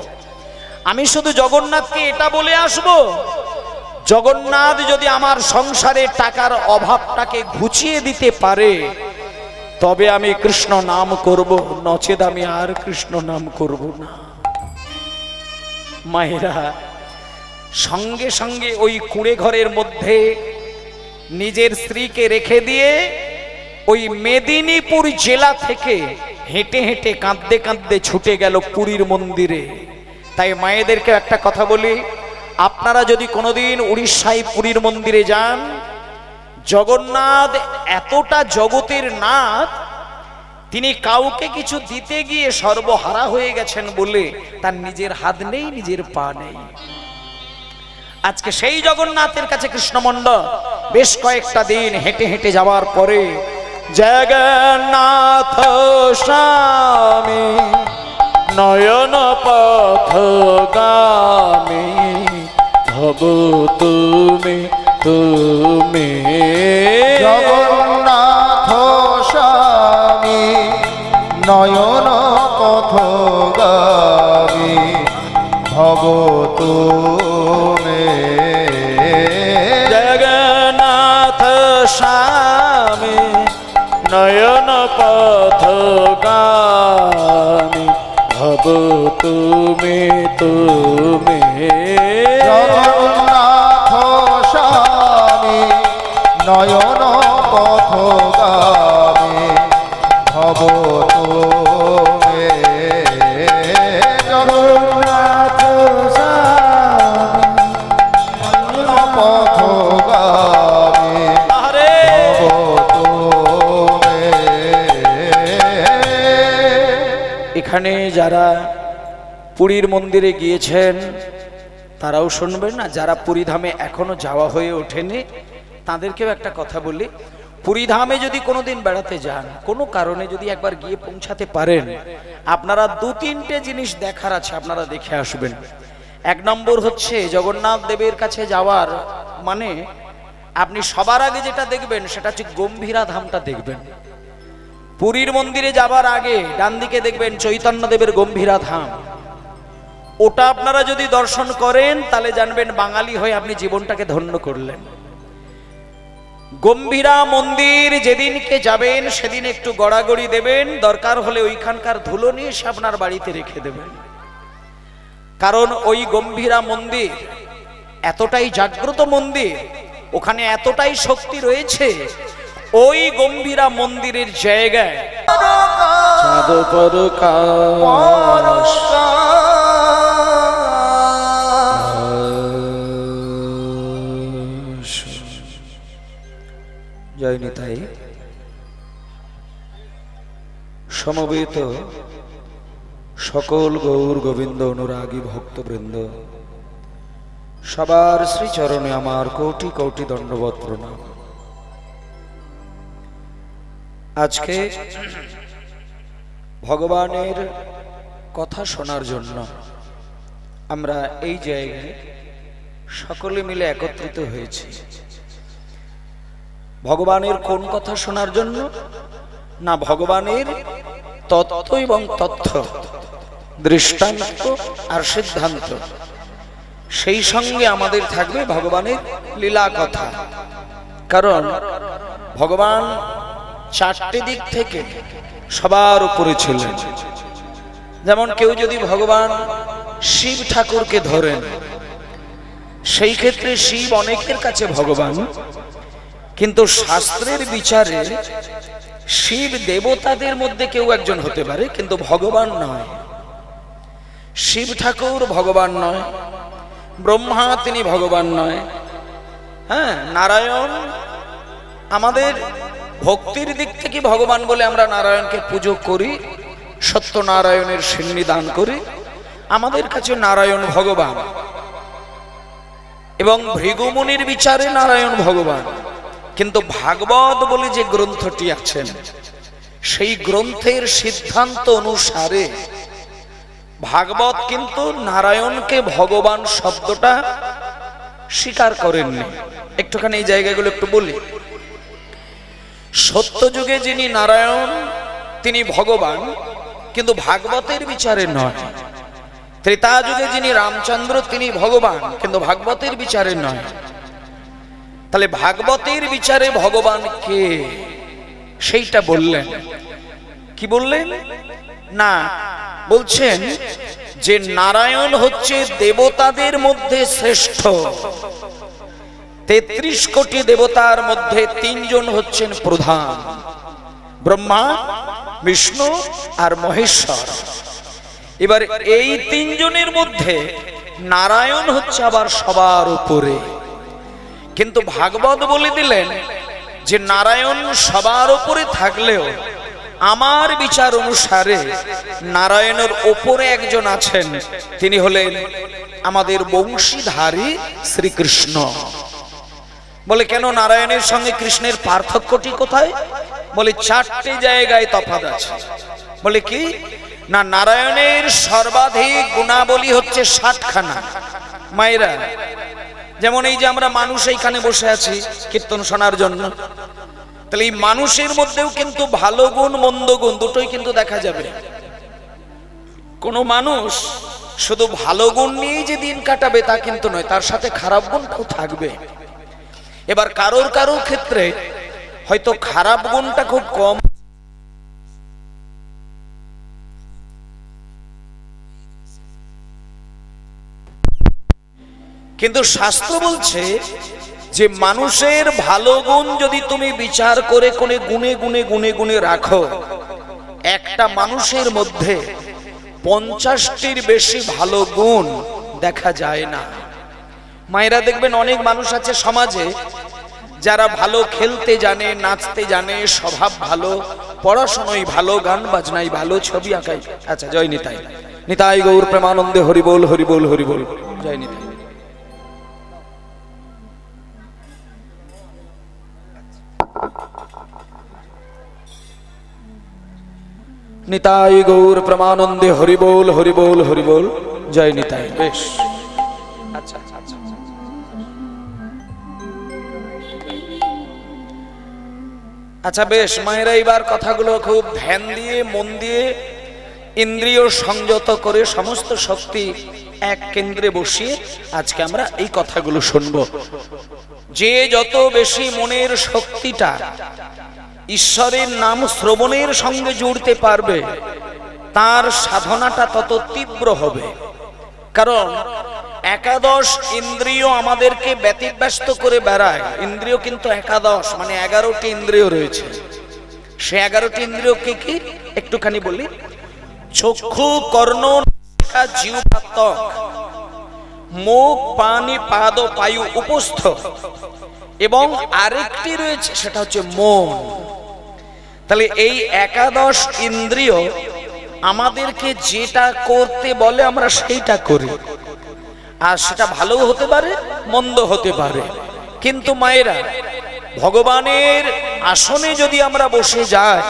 আমি শুধু জগন্নাথকে এটা বলে আসব, জগন্নাথ যদি আমার সংসারে টাকার অভাবটাকে ঘুচিয়ে দিতে পারে তবে আমি কৃষ্ণ নাম করব, নচেত আমি আর কৃষ্ণ নাম করব না। মায়েরা সঙ্গে সঙ্গে ওই কুঁড়ে ঘরের মধ্যে নিজের স্ত্রীকে রেখে দিয়ে ওই মেদিনীপুর জেলা থেকে হেঁটে হেঁটে কাঁদতে কাঁদতে ছুটে গেল পুরীর মন্দিরে। তাই মায়েদেরকে একটা কথা বলি, আপনারা যদি কোনোদিন উড়িষ্যায় পুরীর মন্দিরে যান, জগন্নাথ এতটা জগতের নাথ, তিনি কাউকে কিছু দিতে গিয়ে সর্বহারা হয়ে গেছেন বলে তার নিজের হাত নেই, নিজের পা নেই। আজকে সেই জগন্নাথের কাছে কৃষ্ণমণ্ডল বেশ কয়েকটা দিন হেঁটে হেঁটে যাওয়ার পরে, জগন্নাথ স্বামী নয়ন পথগামী ভব তুমি তুমি, জগন্নাথ স্বামী নয়ন পথগামী ভব তুমি, জগন্নাথ স্বামী নয়ন পথগামী ভব তুমি তুমি, জগন্নাথ স্বামী নয়ন পথগামী ভব তুমি, জগন্নাথ স্বামী পথগামী আরে এখানে যারা পুরীর মন্দিরে গিয়েছেন তারাও শুনবেন, না যারা পুরী ধামে এখনো যাওয়া হয়ে ওঠেনি তাদেরকেও একটা কথা বলি। পুরী ধামে যদি কোনোদিন বেড়াতে যান, কোনো কারণে যদি একবার গিয়ে পৌঁছাতে পারেন, আপনারা দু তিনটে জিনিস দেখার আছে, আপনারা দেখে আসবেন। এক নম্বর হচ্ছে জগন্নাথ দেবের কাছে যাওয়ার মানে আপনি সবার আগে যেটা দেখবেন সেটা হচ্ছে গম্ভীরা ধামটা দেখবেন। পুরীর মন্দিরে যাবার আগে ডান দিকে দেখবেন চৈতন্য দেবের গম্ভীরা ধাম। ওটা আপনারা যদি দর্শন করেন তাহলে জানবেন বাঙালি হয়ে আপনি জীবনটাকে ধন্য করলেন। গম্ভীরা মন্দির যেদিনকে যাবেন সেদিন একটু গড়াগড়ি দেবেন, দরকার হলে ওইখানকার ধুলো নিয়ে এসে আপনার বাড়িতে রেখে দেবেন। কারণ ওই গম্ভীরা মন্দির এতটাই জাগ্রত মন্দির, ওখানে এতটাই শক্তি রয়েছে, ওই গম্ভীরা মন্দিরের জায়গায় চাঁদ পরকাশ জয় নিতাই সমবেত সকল গৌর গোবিন্দ অনুরাগী ভক্তবৃন্দ, সবার শ্রীচরণে আমার কোটি কোটি দণ্ডবৎ প্রণাম। আজকে ভগবানের কথা শোনার জন্য আমরা এই জায়গায় সকলে মিলে একত্রিত হয়েছি ভগবানের কোন কথা শোনার জন্য? না, ভগবানের তত্ত্ব এবং তথ্য, দৃষ্টান্ত আর সিদ্ধান্ত, সেই সঙ্গে আমাদের থাকবে ভগবানের লীলা কথা। কারণ ভগবান চারটি দিক থেকে সবার উপরে ছিলেন। যেমন কেউ যদি ভগবান শিব ঠাকুরকে ধরেন, সেই ক্ষেত্রে শিব অনেকের কাছে ভগবান, কিন্তু শাস্ত্রের বিচারে শিব দেবতাদের মধ্যে কেউ একজন হতে পারে, কিন্তু ভগবান নয়। শিব ঠাকুর ভগবান নয়, ব্রহ্মা তিনি ভগবান নয়। হ্যাঁ, নারায়ণ আমাদের ভক্তির দিক থেকে ভগবান বলে আমরা নারায়ণকে পুজো করি, সত্যনারায়ণের সিন্নি দান করি, আমাদের কাছে নারায়ণ ভগবান। এবং ভৃগুমুনির বিচারে নারায়ণ ভগবান। কিন্তু ভাগবত বলে যে গ্রন্থটি আছেন, সেই গ্রন্থের সিদ্ধান্ত অনুসারে ভাগবত কিন্তু নারায়ণকে ভগবান শব্দটা স্বীকার করেননি। একটুখানি এই জায়গাগুলো একটু বলি। সত্যযুগে যিনি নারায়ণ তিনি ভগবান, কিন্তু ভাগবতের বিচারে নয়। ত্রেতা যুগে যিনি রামচন্দ্র তিনি ভগবান, কিন্তু ভাগবতের বিচারে নয়। তাহলে ভাগবতের বিচারে ভগবান কে, সেইটা বললেন। কি বললেন? না, বলছেন যে নারায়ণ হচ্ছে দেবতাদের মধ্যে শ্রেষ্ঠ। ৩৩ কোটি দেবতার মধ্যে তিনজন হচ্ছেন প্রধান, ব্রহ্মা, বিষ্ণু আর মহেশ্বর। এবার এই তিনজনের মধ্যে নারায়ণ হচ্ছে আবার সবার উপরে। কিন্তু ভাগবত বলে দিলেন যে নারায়ণ সবার উপরে থাকলেও আমার বিচার অনুসারে নারায়ণের উপরে একজন আছেন, তিনি হলেন আমাদের বংশীধারী শ্রীকৃষ্ণ। বলে কেন নারায়ণের সঙ্গে কৃষ্ণের পার্থক্যটি কোথায়? বলে চারটি জায়গায় তফাৎ আছে। বলে কি না, নারায়ণের সর্বাধিক গুণাবলী হচ্ছে 60খানা। মায়েরা, যেমন এই যে আমরা মানুষ এইখানে বসে আছি কীর্তন শোনার জন্য, তাহলে এই মানুষের মধ্যেও কিন্তু ভালো গুণ মন্দ গুণ দুটোই কিন্তু দেখা যাবে। কোন মানুষ শুধু ভালো গুণ নিয়েই যে দিন কাটাবে তা কিন্তু নয়, তার সাথে খারাপ গুণটাও থাকবে। এবার কারোর কারোর ক্ষেত্রে হয়তো খারাপ গুণটা খুব কম, কিন্তু শাস্ত্র বলছে যে মানুষের ভালো গুণ যদি তুমি বিচার করে কোনে গুণে গুণে গুণে গুণে রাখো, একটা মানুষের মধ্যে 50টির বেশি ভালো গুণ দেখা যায় না। মায়েরা দেখবেন অনেক মানুষ আছে সমাজে যারা ভালো খেলতে জানে, নাচতে জানে, স্বভাব ভালো, পড়াশোনায় ভালো, গান বাজনায় ভালো, ছবি আঁকাই। আচ্ছা, জয় নিতাই। নিতাই গৌর প্রেমানন্দে হরি বল, হরি বল, হরি বল, জয় নিতাই। নিতাই গৌর প্রেমানন্দে হরি বল, হরি বল, হরি বল, জয় নিতাই। বেশ, আচ্ছা আচ্ছা আচ্ছা। আচ্ছা বেশ, মায়েরা এবার কথাগুলো খুব ধ্যান দিয়ে মন দিয়ে ইন্দ্রিয় সংযত করে সমস্ত শক্তি এক কেন্দ্রে বসিয়ে আজকে আমরা এই কথাগুলো শুনবো। যে যত বেশি মনের শক্তিটা ঈশ্বরের নাম শ্রবণের সঙ্গে জুড়তে পারবে, তার সাধনাটা তত তীব্র হবে। কারণ একাদশ ইন্দ্রিয় আমাদেরকে ব্যতিব্যস্ত করে বেড়ায়। ইন্দ্রিয় কিন্তু একাদশ, মানে 11টি ইন্দ্রিয় রয়েছে। সে 11টি ইন্দ্রিয় কি কি একটুখানি বলি। চক্ষু, কর্ণ, নাসিকা, জিহ্বা, ত্বক, মুখ, পানি, পাদ, পায়ু, উপস্থ, এবং আরেকটি রয়েছে সেটা হচ্ছে মন। তাহলে এই একাদশ ইন্দ্রিয় আমাদেরকে যেটা করতে বলে আমরা সেইটা করি, আর সেটা ভালো হতে পারে, মন্দ হতে পারে। কিন্তু মায়েরা, ভগবানের আসনে যদি আমরা বসে যাই,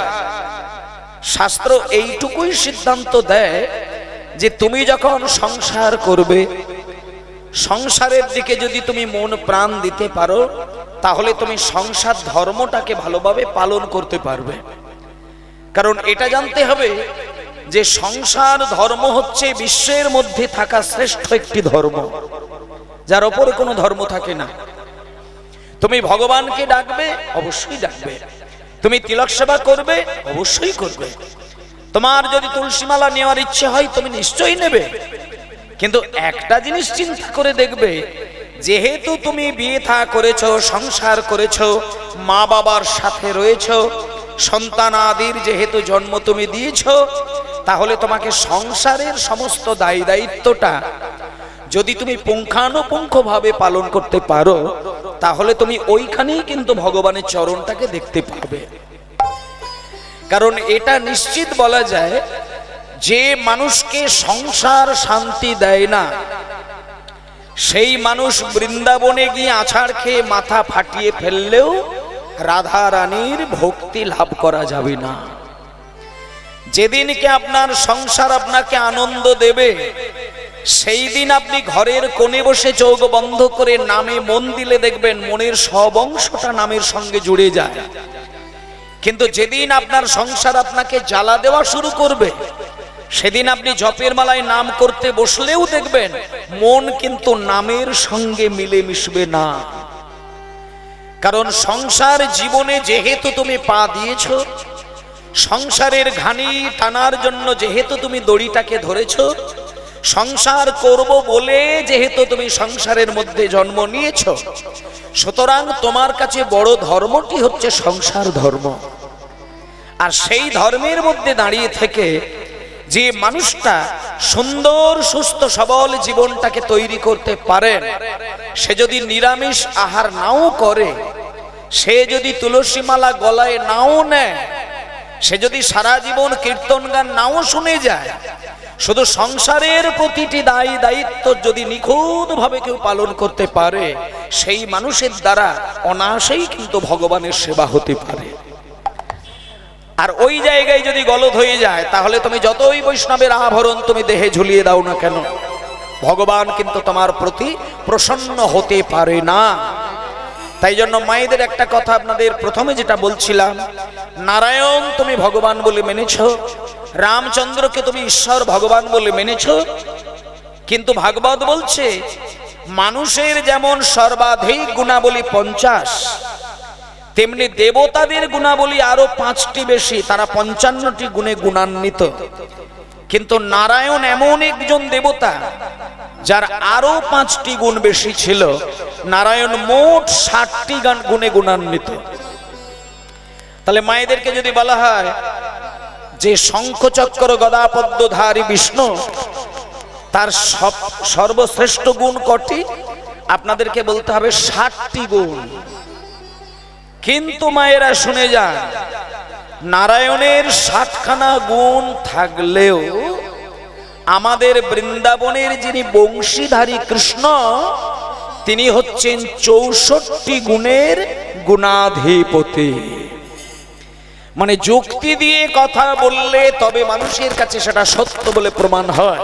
শাস্ত্র এইটুকুই সিদ্ধান্ত দেয় যে তুমি যখন সংসার করবে, সংসারের দিকে যদি তুমি মন প্রাণ দিতে পারো, তাহলে তুমি সংসার ধর্মটাকে ভালোভাবে পালন করতে পারবে। কারণ এটা জানতে হবে যে সংসার ধর্ম হচ্ছে বিশ্বের মধ্যে থাকা শ্রেষ্ঠ একটি ধর্ম, যার ওপরে কোনো ধর্ম থাকে না। তুমি ভগবানকে ডাকবে, অবশ্যই ডাকবে। তুমি তিলক সেবা করবে, অবশ্যই করবে। তোমার যদি তুলসীমালা নেওয়ার ইচ্ছে হয়, তুমি নিশ্চয়ই নেবে। কিন্তু একটা জিনিস চিন্তা করে দেখবে, যেহেতু তুমি বিয়ে থা করেছো, সংসার করেছো, মা বাবার সাথে রয়েছো, সন্তান আদির যেহেতু জন্ম তুমি দিয়েছো, তাহলে তোমাকে সংসারের সমস্ত দায়ী দায়িত্বটা যদি তুমি পুঙ্খানুপুঙ্খভাবে পালন করতে পারো, তাহলে তুমি ওইখানেই কিন্তু ভগবানের চরণটাকে দেখতে পাবে। কারণ এটা নিশ্চিত বলা যায়, যে মানুষকে সংসার শান্তি দেয় না, সেই মানুষ বৃন্দাবনে গিয়ে আছাড় খেয়ে মাথা ফাটিয়ে ফেললেও রাধা রানীর ভক্তি লাভ করা যাবে না। যেদিনকে আপনার সংসার আপনাকে আনন্দ দেবে, সেই দিন আপনি ঘরের কোণে বসে চোখ বন্ধ করে নামে মন দিলে দেখবেন মনের সব অংশটা নামের সঙ্গে জুড়ে যায়। কিন্তু যেদিন আপনার সংসার আপনাকে জ্বালা দেওয়া শুরু করবে, সেদিন আপনি জপের মালায় নাম করতে বসলেও দেখবেন মন কিন্তু নামের সঙ্গে মিলে মিশবে না। কারণ সংসার জীবনে যেহেতু তুমি পা দিয়েছ, সংসারের ঘানি টানার জন্য যেহেতু তুমি দড়িটাকে ধরেছ, সংসার করব বলে যেহেতু তুমি সংসারের মধ্যে জন্ম নিয়েছ, সুতরাং তোমার কাছে বড় ধর্মটি হচ্ছে সংসার ধর্ম। আর সেই ধর্মের মধ্যে দাঁড়িয়ে থেকে যে মানুষটা সুন্দর সুস্থ সবল জীবনটাকে তৈরি করতে পারেন, সে যদি নিরামিষ আহার নাও করে, সে যদি তুলসী মালা গলায় নাও নেয়, সে যদি সারা জীবন কীর্তন গান নাও শুনে যায়, শুধু সংসারের প্রতিটি দায়ী দায়িত্ব যদি নিখুঁত ভাবে কেউ পালন করতে পারে, সেই মানুষের দ্বারা অনায়াসেই কিন্তু ভগবানের সেবা হতে পারে। আর ওই জায়গায় যদি গলদ হয়ে যায়, তাহলে তুমি যতই বৈষ্ণবের আভরণ তুমি দেহে ঝুলিয়ে দাও না কেন, ভগবান কিন্তু তোমার প্রতি প্রসন্ন হতে পারে না। তাই জন্য মায়েদের একটা কথা আপনাদের প্রথমে যেটা বলছিলাম, নারায়ণ তুমি ভগবান বলে মেনেছ, রামচন্দ্রকে তুমি ঈশ্বর ভগবান বলে মেনেছ, কিন্তু ভাগবত বলছে মানুষের যেমন সর্বাধিক গুণাবলী 50, তেমনি দেবতাদের গুণাবলী আরো 5টি বেশি, তারা 55টি গুণে গুণান্বিত। কিন্তু নারায়ণ এমন একজন দেবতা যার আরো 5টি গুণ বেশি ছিল। নারায়ণ মোট 60টি গুণে গুণান্বিত। তাহলে মায়েদেরকে যদি বলা হয় যে শঙ্খচক্র গদা পদ্মধারী বিষ্ণু, তার সর্বশ্রেষ্ঠ গুণ কটি? আপনাদেরকে বলতে হবে 60টি গুণ। কিন্তু মায়েরা শুনে যান, নারায়ণের 60খানা গুণ থাকলেও আমাদের বৃন্দাবনের যিনি বংশীধারী কৃষ্ণ, তিনি হচ্ছেন 64 গুণের গুণাধিপতি। মানে যুক্তি দিয়ে কথা বললে তবে মানুষের কাছে সেটা সত্য বলে প্রমাণ হয়।